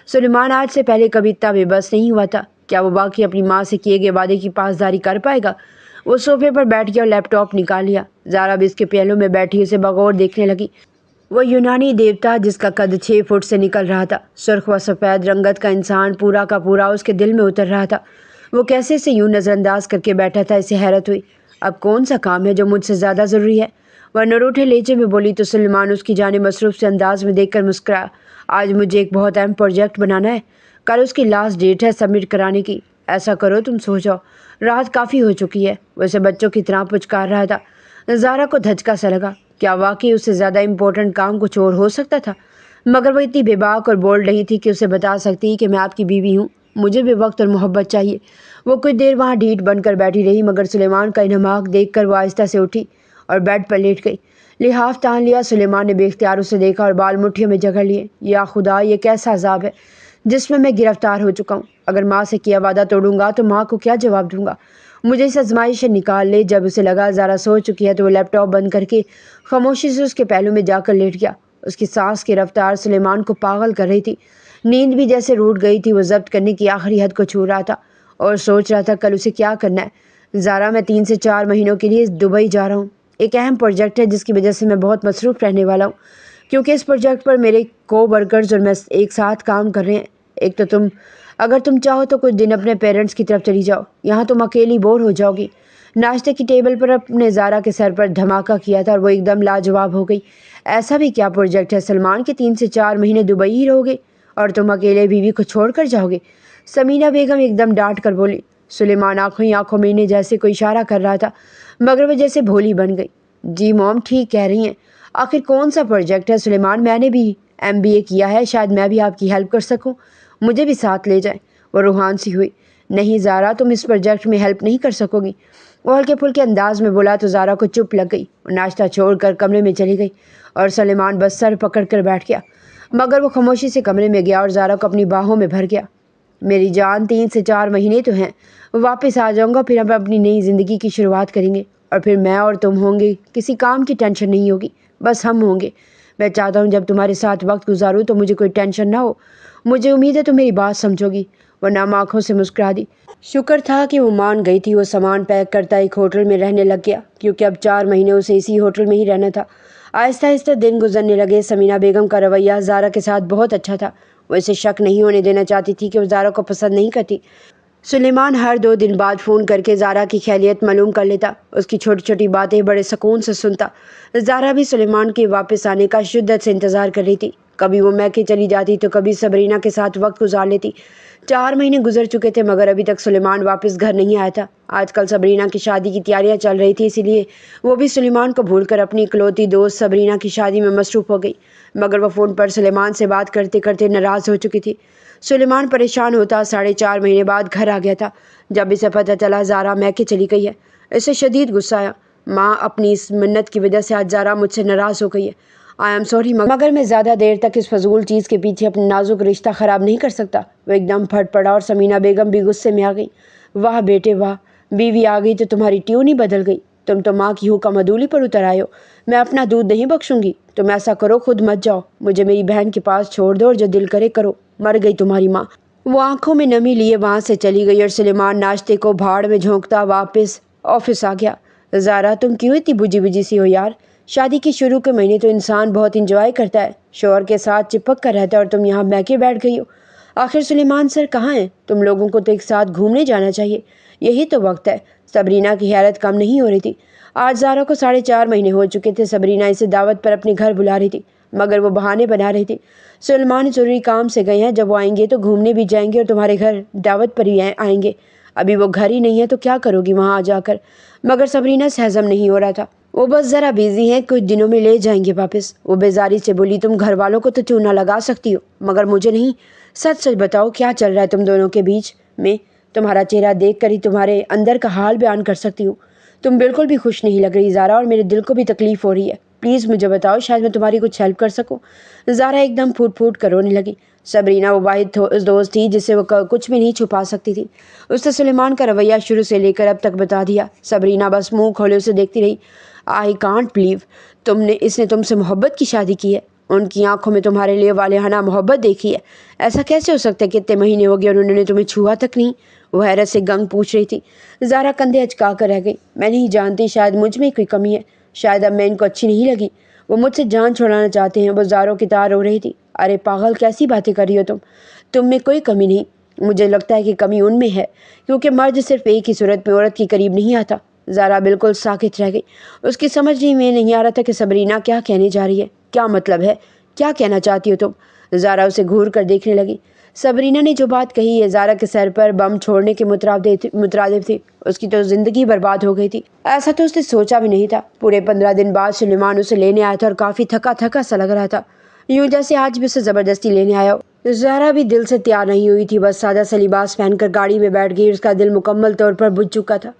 سلیمان آج سے پہلے کبھی اتنا بے بس نہیں ہوا تھا۔ کیا وہ واقعی اپنی ماں سے کیے گئے وعدے کی پاسداری کر پائے گا؟ وہ صوفے پر بیٹھ گیا اور لیپ ٹاپ نکال لیا۔ زارا بھی اس کے پہلو میں بیٹھی اسے بغور دیکھنے لگی۔ وہ یونانی دیوتا جس کا قد 6 فٹ سے نکل رہا تھا، سرخ و سفید رنگت کا انسان پورا کا پورا اس کے دل میں اتر رہا تھا۔ وہ کیسے اسے یوں نظر انداز کر کے بیٹھا تھا، اسے حیرت ہوئی۔ اب کون سا کام ہے جو مجھ سے زیادہ ضروری ہے؟ وہ نروٹھے لہجے میں بولی تو سلیمان اس کی جانب مصروف سے انداز میں دیکھ کر مسکرایا۔ آج مجھے ایک بہت اہم پروجیکٹ بنانا ہے، کل اس کی لاسٹ ڈیٹ ہے سبمٹ کرانے کی۔ ایسا کرو تم سو جاؤ، رات کافی ہو چکی ہے۔ وہ اسے بچوں کی طرح پچکار رہا تھا۔ زارا کو دھچکا سا لگا، کیا واقعی اس سے زیادہ امپورٹنٹ کام کچھ اور ہو سکتا تھا؟ مگر وہ اتنی بے باک اور بولڈ نہیں تھی کہ اسے بتا سکتی کہ میں آپ کی بیوی ہوں، مجھے بھی وقت اور محبت چاہیے۔ وہ کچھ دیر وہاں ڈھیٹ بن کر بیٹھی رہی، مگر سلیمان کا انہماک دیکھ کر وہ آہستہ سے اٹھی اور بیڈ پر لیٹ گئی۔ لحاف تان لیا۔ سلیمان نے بے اختیار اسے دیکھا اور بال مٹھیوں میں جگڑ لیے۔ یا خدا، یہ کیسا عذاب ہے جس میں گرفتار ہو چکا ہوں۔ اگر ماں سے کیا وعدہ توڑوں گا تو ماں کو کیا جواب دوں گا؟ مجھے اس آزمائش سے نکال لے۔ جب اسے لگا زارا سو چکی ہے تو وہ لیپ ٹاپ بند کر کے خاموشی سے اس کے پہلو میں جا کر لیٹ گیا۔ اس کی سانس کی رفتار سلیمان کو پاگل کر رہی تھی۔ نیند بھی جیسے روٹ گئی تھی۔ وہ ضبط کرنے کی آخری حد کو چھو رہا تھا اور سوچ رہا تھا کل اسے کیا کرنا ہے۔ زارا، میں 3 سے 4 مہینوں کے لیے دبئی جا رہا ہوں۔ ایک اہم پروجیکٹ ہے جس کی وجہ سے میں بہت مصروف رہنے والا ہوں، کیونکہ اس پروجیکٹ پر میرے کو ورکرز اور میں ایک ساتھ کام کر رہے ہیں۔ ایک تو اگر تم چاہو تو کچھ دن اپنے پیرنٹس کی طرف چلی جاؤ، یہاں تم اکیلی بور ہو جاؤ گی۔ ناشتے کی ٹیبل پر اپنے زارا کے سر پر دھماکہ کیا تھا اور وہ ایک دم لاجواب ہو گئی۔ ایسا بھی کیا پروجیکٹ ہے سلمان کے 3 سے 4 مہینے دبئی ہی رہو گے اور تم اکیلے بیوی کو چھوڑ کر جاؤ گے؟ سمینہ بیگم ایک دم ڈانٹ کر بولی۔ سلیمان آنکھوں ہی آنکھوں میں انہیں جیسے کوئی اشارہ کر رہا تھا، مگر وہ جیسے بھولی بن گئی۔ جی موم ٹھیک کہہ رہی ہیں، آخر کون سا پروجیکٹ ہے سلیمان؟ میں نے بھی MBA کیا ہے، شاید میں بھی آپ کی ہیلپ کر سکوں، مجھے بھی ساتھ لے جائیں۔ وہ روحان سی ہوئی۔ نہیں زارا، تم اس پروجیکٹ میں ہیلپ نہیں کر سکو گی، وہ ہلکے پھلکے انداز میں بولا تو زارا کو چپ لگ گئی۔ وہ ناشتہ چھوڑ کر کمرے میں چلی گئی اور سلیمان بس سر پکڑ کر بیٹھ گیا، مگر وہ خاموشی سے کمرے میں گیا اور زارا کو اپنی باہوں میں بھر گیا۔ میری جان، 3 سے 4 مہینے تو ہیں، واپس آ جاؤں گا، پھر ہم اپنی نئی زندگی کی شروعات کریں گے اور پھر میں اور تم ہوں گے، کسی کام کی ٹینشن نہیں ہوگی، بس ہم ہوں گے۔ میں چاہتا ہوں جب تمہارے ساتھ وقت گزاروں تو مجھے کوئی ٹینشن نہ ہو۔ مجھے امید ہے تم میری بات سمجھو گی۔ وہ نم آنکھوں سے مسکرا دی۔ شکر تھا کہ وہ مان گئی تھی۔ وہ سامان پیک کرتا ایک ہوٹل میں رہنے لگ گیا، کیونکہ اب 4 مہینے اسے اسی ہوٹل میں ہی رہنا تھا۔ آہستہ آہستہ دن گزرنے لگے۔ سمینہ بیگم کا رویہ زارا کے ساتھ بہت اچھا تھا۔ وہ اسے شک نہیں ہونے دینا چاہتی تھی کہ وہ زارا کو پسند نہیں کرتی۔ سلیمان ہر 2 دن بعد فون کر کے زارا کی خیریت معلوم کر لیتا، اس کی چھوٹی چھوٹی باتیں بڑے سکون سے سنتا۔ زارا بھی سلیمان کے واپس آنے کا شدت سے انتظار کر رہی تھی۔ کبھی وہ میکے چلی جاتی تو کبھی صبرینہ کے ساتھ وقت گزار لیتی۔ 4 مہینے گزر چکے تھے مگر ابھی تک سلیمان واپس گھر نہیں آیا تھا۔ آج کل صبرینہ کی شادی کی تیاریاں چل رہی تھی، اسی لیے وہ بھی سلیمان کو بھول کر اپنی اکلوتی دوست صبرینہ کی شادی میں مصروف ہو گئی، مگر وہ فون پر سلیمان سے بات کرتے کرتے ناراض ہو چکی تھی۔ سلیمان پریشان ہوتا 4.5 مہینے بعد گھر آ گیا تھا۔ جب اسے پتہ چلا زارا میکے چلی گئی ہے، اسے شدید غصہ آیا۔ ماں، اپنی اس منت کی وجہ سے آج زارا مجھ سے ناراض ہو گئی ہے۔ آئی ایم سوری، مگر میں زیادہ دیر تک اس فضول چیز کے پیچھے اپنا نازک رشتہ خراب نہیں کر سکتا۔ وہ ایک دم پھٹ پڑا اور سمینہ بیگم بھی غصے میں آ گئی۔ واہ بیٹے واہ، بیوی آ گئی تو تمہاری ٹیون ہی بدل گئی۔ تم تو ماں کی حکم عدولی پر اتر آئے ہو۔ میں اپنا دودھ نہیں بخشوں گی۔ تم ایسا کرو، خود مت جاؤ، مجھے میری بہن کے پاس چھوڑ دو اور جو دل کرے کرو۔ مر گئی تمہاری ماں۔ وہ آنکھوں میں نمی لیے وہاں سے چلی گئی اور سلیمان ناشتے کو بھاڑ میں جھونکتا واپس آفس آ گیا۔ زارا، تم کیوں اتنی بجھی بجھی سی ہو یار؟ شادی کے شروع کے مہینے تو انسان بہت انجوائے کرتا ہے، شوہر کے ساتھ چپک کر رہتا ہے، اور تم یہاں میکے بیٹھ گئی ہو۔ آخر سلیمان سر کہاں ہیں؟ تم لوگوں کو تو ایک ساتھ گھومنے جانا چاہیے، یہی تو وقت ہے۔ صبرینہ کی حیرت کم نہیں ہو رہی تھی۔ آج زارا کو 4.5 مہینے ہو چکے تھے۔ صبرینہ اسے دعوت پر اپنے گھر بلا رہی تھی، مگر وہ بہانے بنا رہی تھی۔ سلیمان ضروری کام سے گئے ہیں، جب وہ آئیں گے تو گھومنے بھی جائیں گے اور تمہارے گھر دعوت پر ہی آئیں گے۔ ابھی وہ گھر ہی نہیں ہے تو کیا کرو گی وہاں آ جا کر؟ مگر صبرینہ سے ہضم نہیں ہو رہا تھا۔ وہ بس ذرا بیزی ہیں، کچھ دنوں میں لے جائیں گے واپس۔ وہ بیزاری سے بولی، تم گھر والوں کو تو چونا لگا سکتی ہو مگر مجھے نہیں۔ سچ سچ بتاؤ، کیا چل رہا ہے تم دونوں کے بیچ میں؟ تمہارا چہرہ دیکھ کر ہی تمہارے اندر کا حال بیان کر سکتی ہوں۔ تم بالکل بھی خوش نہیں لگ رہی زارا، اور میرے دل کو بھی تکلیف ہو رہی ہے۔ پلیز مجھے بتاؤ، شاید میں تمہاری کچھ ہیلپ کر سکوں۔ زارا ایک دم پھوٹ پھوٹ کر رونے لگی۔ صبرینہ وہ واحد دوست تھی جس سے وہ کچھ بھی نہیں چھپا سکتی تھی۔ اس نے سلیمان کا رویہ شروع سے لے کر اب تک بتا دیا۔ صبرینہ بس منہ کھولے اسے دیکھتی رہی۔ آئی کانٹ بلیو اس نے تم سے محبت کی شادی کی ہے۔ ان کی آنکھوں میں تمہارے لیے والہانہ محبت دیکھی ہے۔ ایسا کیسے ہو سکتا ہے کہ اتنے مہینے ہو گئے اور انہوں نے تمہیں چھوا تک نہیں؟ وہ حیرت سے گنگ پوچھ رہی تھی۔ زارا کندھے اچکا کر رہ گئی۔ میں نہیں جانتی، شاید مجھ میں کوئی کمی ہے، شاید اب میں ان کو اچھی نہیں لگی۔ وہ مجھ سے جان چھڑانا چاہتے ہیں۔ وہ زاروں کی طرح رو رہی تھی۔ ارے پاگل، کیسی باتیں کر رہی ہو تم میں کوئی کمی نہیں۔ مجھے لگتا ہے کہ کمی ان میں ہے، کیونکہ مرد صرف ایک ہی صورت میں عورت کے قریب نہیں آتا۔ زارا بالکل ساکت رہ گئی۔ اس کی سمجھ میں نہیں آ رہا تھا کہ صبرینہ کیا کہنے جا رہی ہے۔ کیا مطلب ہے؟ کیا کہنا چاہتی ہو تم؟ زارا اسے گھور کر دیکھنے لگی۔ صبرینہ نے جو بات کہی ہے زارا کے سر پر بم چھوڑنے کے مترادف تھی۔ اس کی تو زندگی برباد ہو گئی تھی۔ ایسا تو اس نے سوچا بھی نہیں تھا۔ پورے 15 دن بعد سلیمان اسے لینے آیا تھا اور کافی تھکا تھکا سا لگ رہا تھا، یوں جیسے آج بھی اسے زبردستی لینے آیا ہو۔ زارا بھی دل سے تیار نہیں ہوئی تھی، بس سادہ سا لباس پہن کر گاڑی میں بیٹھ گئی۔ اس کا دل مکمل طور پر بجھ چکا تھا،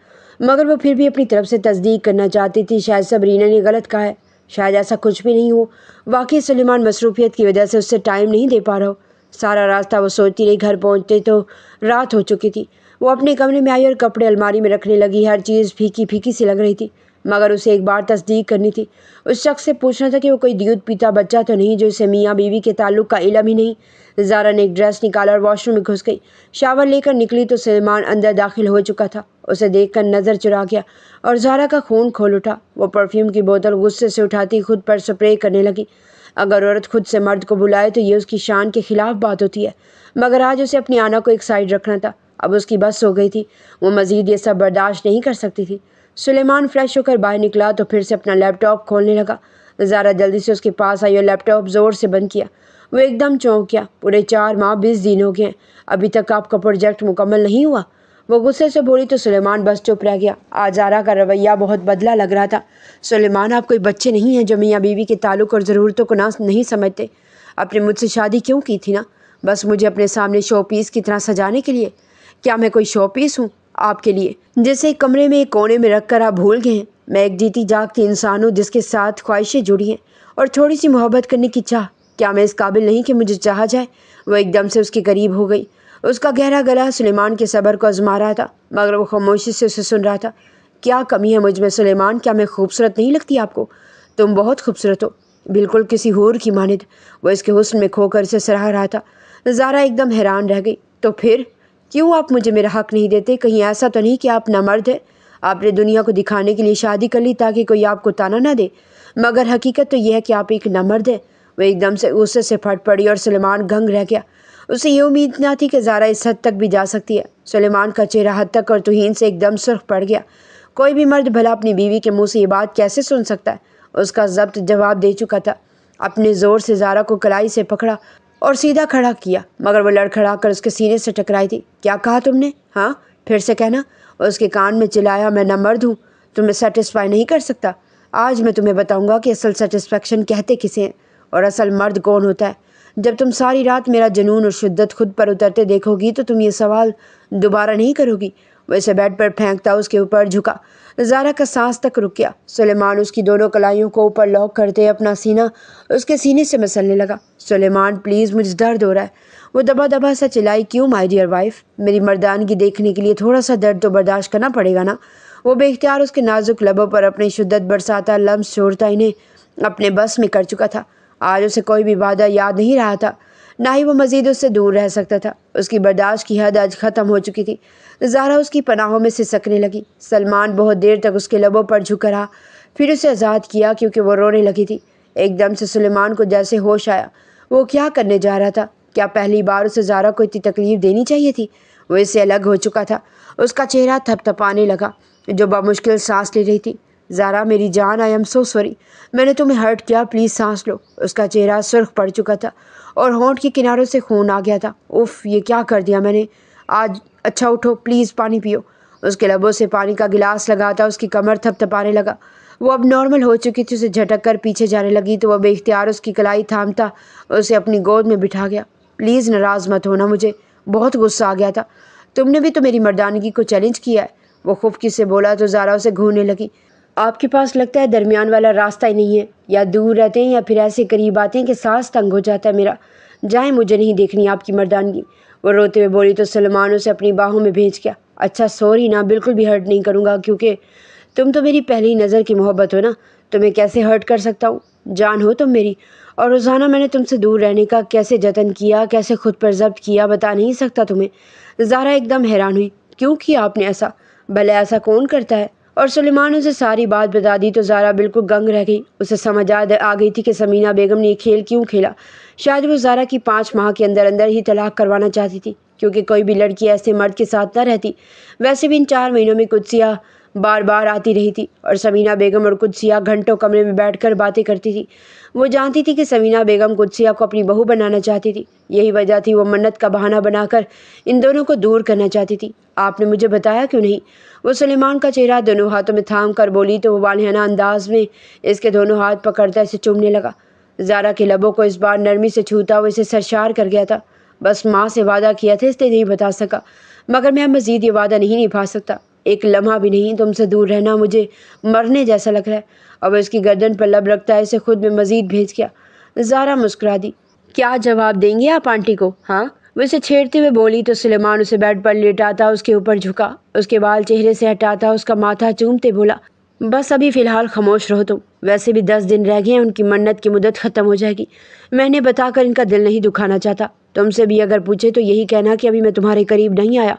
مگر وہ پھر بھی اپنی طرف سے تصدیق کرنا چاہتی تھی۔ شاید صبرینہ نے غلط کہا ہے، شاید ایسا کچھ بھی نہیں ہو۔ واقعی سلیمان مصروفیت کی وجہ سے اس سے ٹائم نہیں دے پا رہا ہو۔ سارا راستہ وہ سوچتی رہی۔ گھر پہنچتے تو رات ہو چکی تھی۔ وہ اپنے کمرے میں آئی اور کپڑے الماری میں رکھنے لگی۔ ہر چیز پھیکی پھیکی سی لگ رہی تھی، مگر اسے ایک بار تصدیق کرنی تھی۔ اس شخص سے پوچھنا تھا کہ وہ کوئی دودھ پیتا بچہ تو نہیں جو اسے میاں بیوی کے تعلق کا علم ہی نہیں۔ زارا نے ایک ڈریس نکالا اور واش روم میں گھس گئی۔ شاور لے کر نکلی تو سلیمان اندر داخل ہو چکا تھا۔ اسے دیکھ کر نظر چرا گیا اور زارا کا خون کھول اٹھا۔ وہ پرفیوم کی بوتل غصے سے اٹھاتی خود پر سپرے کرنے لگی۔ اگر عورت خود سے مرد کو بلائے تو یہ اس کی شان کے خلاف بات ہوتی ہے، مگر آج اسے اپنی آنا کو ایک سائڈ رکھنا تھا۔ اب اس کی بس ہو گئی تھی، وہ مزید یہ سب برداشت نہیں کر سکتی تھی۔ سلیمان فریش ہو کر باہر نکلا تو پھر سے اپنا لیپ ٹاپ کھولنے لگا۔ زارا جلدی سے اس کے پاس آئی اور لیپ ٹاپ زور سے بند کیا۔ وہ ایک دم چونک گیا۔ پورے 4 ماہ 20 دن ہو گئے ہیں، ابھی تک آپ کا پروجیکٹ مکمل نہیں ہوا؟ وہ غصے سے بولی تو سلیمان بس چپ رہ گیا۔ آج زارا کا رویہ بہت بدلا لگ رہا تھا۔ سلیمان، آپ کوئی بچے نہیں ہیں جو میاں بیوی کے تعلق اور ضرورتوں کو نہیں سمجھتے؟ آپ نے مجھ سے شادی کیوں کی تھی نا؟ بس مجھے اپنے سامنے شو پیس کی طرح سجانے کے لیے؟ کیا میں کوئی شو پیس ہوں آپ کے لیے، جیسے ایک کمرے میں ایک کونے میں رکھ کر آپ بھول گئے ہیں؟ میں ایک جیتی جاگتی انسان ہوں جس کے ساتھ خواہشیں جڑی ہیں اور تھوڑی سی محبت کرنے کی چاہ۔ کیا میں اس قابل نہیں کہ مجھے چاہا جائے؟ وہ ایک دم سے اس کے قریب ہو گئی۔ اس کا گہرا گلا سلیمان کے صبر کو آزما رہا تھا، مگر وہ خاموشی سے اسے سن رہا تھا۔ کیا کمی ہے مجھ میں سلیمان؟ کیا میں خوبصورت نہیں لگتی آپ کو؟ تم بہت خوبصورت ہو، بالکل کسی حور کی مانند۔ وہ اس کے حسن میں کھو کر اسے سراہ رہا تھا۔ زارا ایک دم حیران رہ گئی۔ تو پھر کیوں آپ مجھے میرا حق نہیں دیتے؟ کہیں ایسا تو نہیں کہ آپ نامرد ہیں؟ آپ نے دنیا کو دکھانے کے لیے شادی کر لی تاکہ کوئی آپ کو تانا نہ دے، مگر حقیقت تو یہ ہے کہ آپ ایک نامرد ہیں۔ وہ ایک دم سے غصے سے پھٹ پڑی اور سلیمان گنگ رہ گیا۔ اسے یہ امید نہ تھی کہ زارا اس حد تک بھی جا سکتی ہے۔ سلیمان کا چہرہ حد تک اور توہین سے ایک دم سرخ پڑ گیا۔ کوئی بھی مرد بھلا اپنی بیوی کے منہ سے یہ بات کیسے سن سکتا ہے؟ اس کا ضبط جواب دے چکا تھا۔ اپنے زور سے زارا کو کلائی سے پکڑا اور سیدھا کھڑا کیا، مگر وہ لڑکھڑا کر اس کے سینے سے ٹکرائی تھی۔ کیا کہا تم نے؟ ہاں، پھر سے کہنا۔ اس کے کان میں چلایا، میں نہ مرد ہوں، تمہیں سیٹسفائی نہیں کر سکتا۔ آج میں تمہیں بتاؤں گا کہ اصل سیٹسفیکشن کہتے کسے ہیں اور اصل مرد کون ہوتا ہے۔ جب تم ساری رات میرا جنون اور شدت خود پر اترتے دیکھو گی تو تم یہ سوال دوبارہ نہیں کرو گی۔ وہ اسے بیڈ پر پھینکتا اس کے اوپر جھکا۔ زارا کا سانس تک رک گیا۔ سلیمان اس کی دونوں کلائیوں کو اوپر لاک کرتے اپنا سینہ اس کے سینے سے مسلنے لگا۔ سلیمان پلیز، مجھے درد ہو رہا ہے، وہ دبا دبا سا چلائی۔ کیوں مائی ڈیئر وائف؟ میری مردانگی دیکھنے کے لیے تھوڑا سا درد تو برداشت کرنا پڑے گا نا۔ وہ بے اختیار اس کے نازک لبوں پر اپنی شدت برساتا، لمس چھوڑتا انہیں اپنے بس میں کر چکا تھا۔ آج اسے کوئی بھی وعدہ یاد نہیں رہا تھا، نہ ہی وہ مزید اس سے دور رہ سکتا تھا۔ اس کی برداشت کی حد آج ختم ہو چکی تھی۔ زارا اس کی پناہوں میں سے سکنے لگی۔ سلمان بہت دیر تک اس کے لبوں پر جھکا رہا، پھر اسے آزاد کیا کیونکہ وہ رونے لگی تھی۔ ایک دم سے سلیمان کو جیسے ہوش آیا۔ وہ کیا کرنے جا رہا تھا؟ کیا پہلی بار اسے زارا کو اتنی تکلیف دینی چاہیے تھی؟ وہ اس سے الگ ہو چکا تھا۔ اس کا چہرہ تھپ تھپانے لگا، جو بمشکل سانس لے رہی تھی۔ زارا میری جان، آئی ایم سو سوری، میں نے تمہیں ہرٹ کیا، پلیز سانس لو۔ اس کا چہرہ سرخ پڑ چکا تھا اور ہونٹ کے کناروں سے خون آ گیا تھا۔ اف، یہ کیا کر دیا میں نے آج؟ اچھا اٹھو، پلیز پانی پیو۔ اس کے لبوں سے پانی کا گلاس لگاتا اس کی کمر تھپ تھپانے لگا۔ وہ اب نارمل ہو چکی تھی، اسے جھٹک کر پیچھے جانے لگی تو وہ بے اختیار اس کی کلائی تھامتا اسے اپنی گود میں بٹھا گیا۔ پلیز ناراض مت ہونا، مجھے بہت غصہ آ گیا تھا، تم نے بھی تو میری مردانگی کو چیلنج کیا ہے۔ وہ خفکی سے بولا تو زارا اسے گھورنے لگی۔ آپ کے پاس لگتا ہے درمیان والا راستہ ہی نہیں ہے، یا دور رہتے ہیں یا پھر ایسے قریب آتے ہیں کہ سانس تنگ ہو جاتا ہے میرا۔ جائیں، مجھے نہیں دیکھنی آپ کی مردانگی۔ وہ روتے ہوئے بولی تو سلمان اسے اپنی باہوں میں بھیج گیا۔ اچھا سوری نا، بالکل بھی ہرٹ نہیں کروں گا، کیونکہ تم تو میری پہلی نظر کی محبت ہو نا، تمہیں کیسے ہرٹ کر سکتا ہوں؟ جان ہو تم میری، اور روزانہ میں نے تم سے دور رہنے کا کیسے جتن کیا، کیسے خود پر ضبط کیا، بتا نہیں سکتا تمہیں۔ زارا ایک دم حیران ہوئی۔ کیوں کیا آپ نے ایسا؟ بھلے ایسا کون کرتا ہے؟ اور سلیمان اسے ساری بات بتا دی تو زارا بالکل گنگ رہ گئی۔ اسے سمجھ آ گئی تھی کہ سمینہ بیگم نے یہ کھیل کیوں کھیلا۔ شاید وہ زارا کی 5 ماہ کے اندر اندر ہی طلاق کروانا چاہتی تھی، کیونکہ کوئی بھی لڑکی ایسے مرد کے ساتھ نہ رہتی۔ ویسے بھی ان 4 مہینوں میں قدسیہ بار بار آتی رہی تھی اور سمینہ بیگم اور قدسیہ گھنٹوں کمرے میں بیٹھ کر باتیں کرتی تھی۔ وہ جانتی تھی کہ سمینہ بیگم قدسیہ کو اپنی بہو بنانا چاہتی تھی، یہی وجہ تھی وہ منت کا بہانہ بنا کر ان دونوں کو دور کرنا چاہتی تھی۔ آپ نے مجھے بتایا کیوں نہیں؟ وہ سلیمان کا چہرہ دونوں ہاتھوں میں تھام کر بولی تو وہ والہانہ انداز میں اس کے دونوں ہاتھ پکڑتا اسے چومنے لگا۔ زارا کے لبوں کو اس بار نرمی سے چھوتا وہ اسے سرشار کر گیا تھا۔ بس ماں سے وعدہ کیا تھا، اس لیے نہیں بتا سکا، مگر میں مزید یہ وعدہ نہیں نبھا سکتا، ایک لمحہ بھی نہیں۔ تم سے دور رہنا مجھے مرنے جیسا لگ رہا ہے۔ اب اس کی گردن پر لب رکھتا ہے اسے خود میں مزید بھیج گیا۔ زارا مسکرا دی۔ کیا جواب دیں گے آپ آنٹی کو؟ ہاں، وہ اسے چھیڑتے ہوئے بولی تو سلیمان اسے بیڈ پر لیٹاتا اس کے اوپر جھکا، اس کے بال چہرے سے ہٹاتا اس کا ماتھا چومتے بولا، بس ابھی فی الحال خاموش رہو تم، ویسے بھی 10 دن رہ گئے ہیں، ان کی منت کی مدت ختم ہو جائے گی۔ میں نے بتا کر ان کا دل نہیں دکھانا چاہتا۔ تم سے بھی اگر پوچھے تو یہی کہنا کہ ابھی میں تمہارے قریب نہیں آیا،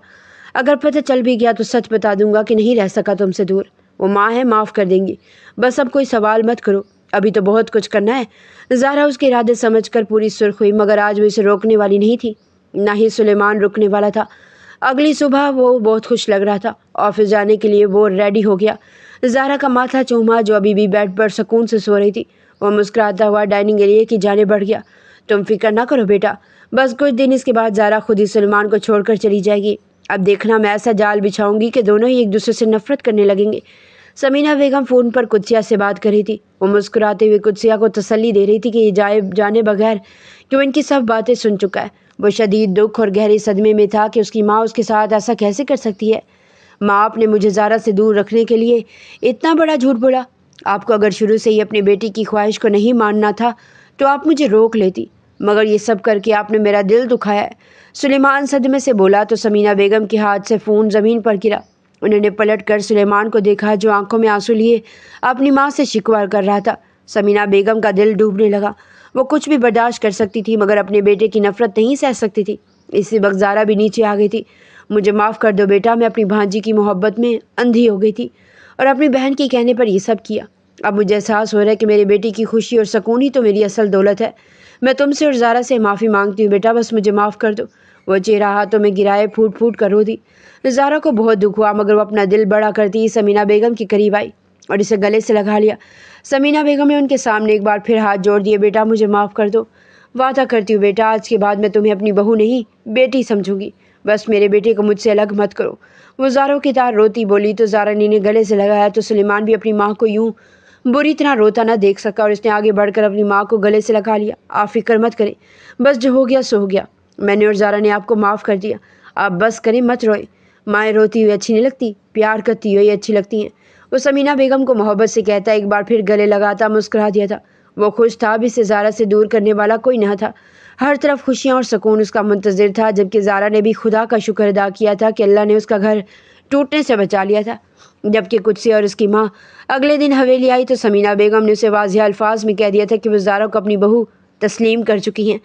اگر پتہ چل بھی گیا تو سچ بتا دوں گا کہ نہیں رہ سکا تم سے دور۔ وہ ماں ہے، معاف کر دیں گی، بس اب کوئی سوال مت کرو، ابھی تو بہت کچھ کرنا ہے۔ زارا اس کے ارادے سمجھ کر پوری سرخ ہوئی، مگر آج وہ اسے روکنے والی نہیں تھی، نہ ہی سلیمان رکنے والا تھا۔ اگلی صبح وہ بہت خوش لگ رہا تھا۔ آفس جانے کے لیے وہ ریڈی ہو گیا۔ زارا کا ماتھا چوما جو ابھی بھی بیڈ پر سکون سے سو رہی تھی۔ وہ مسکراتا ہوا ڈائننگ ایریا کی جانب بڑھ گیا۔ تم فکر نہ کرو بیٹا، بس کچھ دن اس کے بعد زارا خود ہی سلمان کو چھوڑ کر چلی جائے گی۔ اب دیکھنا میں ایسا جال بچھاؤں گی کہ دونوں ہی ایک دوسرے سے نفرت کرنے لگیں گے۔ سمینہ بیگم فون پر قدسیہ سے بات کر رہی تھی۔ وہ مسکراتے ہوئے قدسیہ کو تسلی دے رہی تھی کہ یہ جانے بغیر کہ وہ ان کی سب باتیں سن چکا ہے۔ وہ شدید دکھ اور گہرے صدمے میں تھا کہ اس کی ماں اس کے ساتھ ایسا کیسے کر سکتی ہے۔ ماں، آپ نے مجھے زارا سے دور رکھنے کے لیے اتنا بڑا جھوٹ بولا۔ آپ کو اگر شروع سے ہی اپنی بیٹی کی خواہش کو نہیں ماننا تھا تو آپ مجھے روک لیتی، مگر یہ سب کر کے آپ نے میرا دل دکھایا ہے۔ سلیمان صدمے سے بولا تو سمینہ بیگم کے ہاتھ سے فون زمین پر گرا۔ انہوں نے پلٹ کر سلیمان کو دیکھا جو آنکھوں میں آنسو لیے اپنی ماں سے شکوہ کر رہا تھا۔ سمینہ بیگم کا دل ڈوبنے لگا۔ وہ کچھ بھی برداشت کر سکتی تھی مگر اپنے بیٹے کی نفرت نہیں سہ سکتی تھی۔ اسی وقت زارا بھی نیچے آ گئی تھی۔ مجھے معاف کر دو بیٹا، میں اپنی بھانجی کی محبت میں اندھی ہو گئی تھی اور اپنی بہن کے کہنے پر یہ سب کیا۔ اب مجھے احساس ہو رہا ہے کہ میری بیٹی کی خوشی اور سکون ہی تو میری اصل دولت ہے۔ میں تم سے اور زارا سے معافی مانگتی ہوں بیٹا، بس مجھے معاف کر دو۔ وہ چہرہ ہاتھوں میں گرائے پھوٹ پھوٹ کر رو دی۔ زارا کو بہت دکھ ہوا مگر وہ اپنا دل بڑا کرتی سمینہ بیگم کے قریب آئی۔ اور اسے گلے سے لگا لیا۔ سمینہ بیگم نے ان کے سامنے ایک بار پھر ہاتھ جوڑ دیے۔ بیٹا مجھے معاف کر دو، وعدہ کرتی ہوں بیٹا، آج کے بعد میں تمہیں اپنی بہو نہیں بیٹی سمجھوں گی، بس میرے بیٹے کو مجھ سے الگ مت کرو۔ وہ زاروں کی طرح روتی بولی تو زارا نے گلے سے لگایا تو سلیمان بھی اپنی ماں کو یوں بری طرح روتا نہ دیکھ سکا اور اس نے آگے بڑھ کر اپنی ماں کو گلے سے لگا لیا۔ آپ فکر مت کریں، بس جو ہو گیا سو ہو گیا، میں نے اور زارا نے آپ کو معاف کر دیا، آپ بس کریں، مت روئیں۔ مائیں روتی ہوئی اچھی نہیں لگتی، پیار کرتی ہوئی اچھی لگتی ہیں۔ وہ سمینہ بیگم کو محبت سے کہتا ایک بار پھر گلے لگاتا مسکرا دیا تھا۔ وہ خوش تھا، اب اسے زارا سے دور کرنے والا کوئی نہ تھا۔ ہر طرف خوشیاں اور سکون اس کا منتظر تھا، جبکہ زارا نے بھی خدا کا شکر ادا کیا تھا کہ اللہ نے اس کا گھر ٹوٹنے سے بچا لیا تھا۔ جبکہ قدسی اور اس کی ماں اگلے دن حویلی آئی تو سمینہ بیگم نے اسے واضح الفاظ میں کہہ دیا تھا کہ وہ زارا کو اپنی بہو تسلیم کر چکی ہیں۔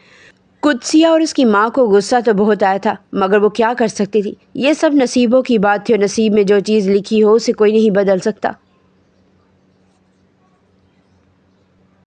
قدسیہ اور اس کی ماں کو غصہ تو بہت آیا تھا، مگر وہ کیا کر سکتی تھی؟ یہ سب نصیبوں کی بات تھی اور نصیب میں جو چیز لکھی ہو اسے کوئی نہیں بدل سکتا۔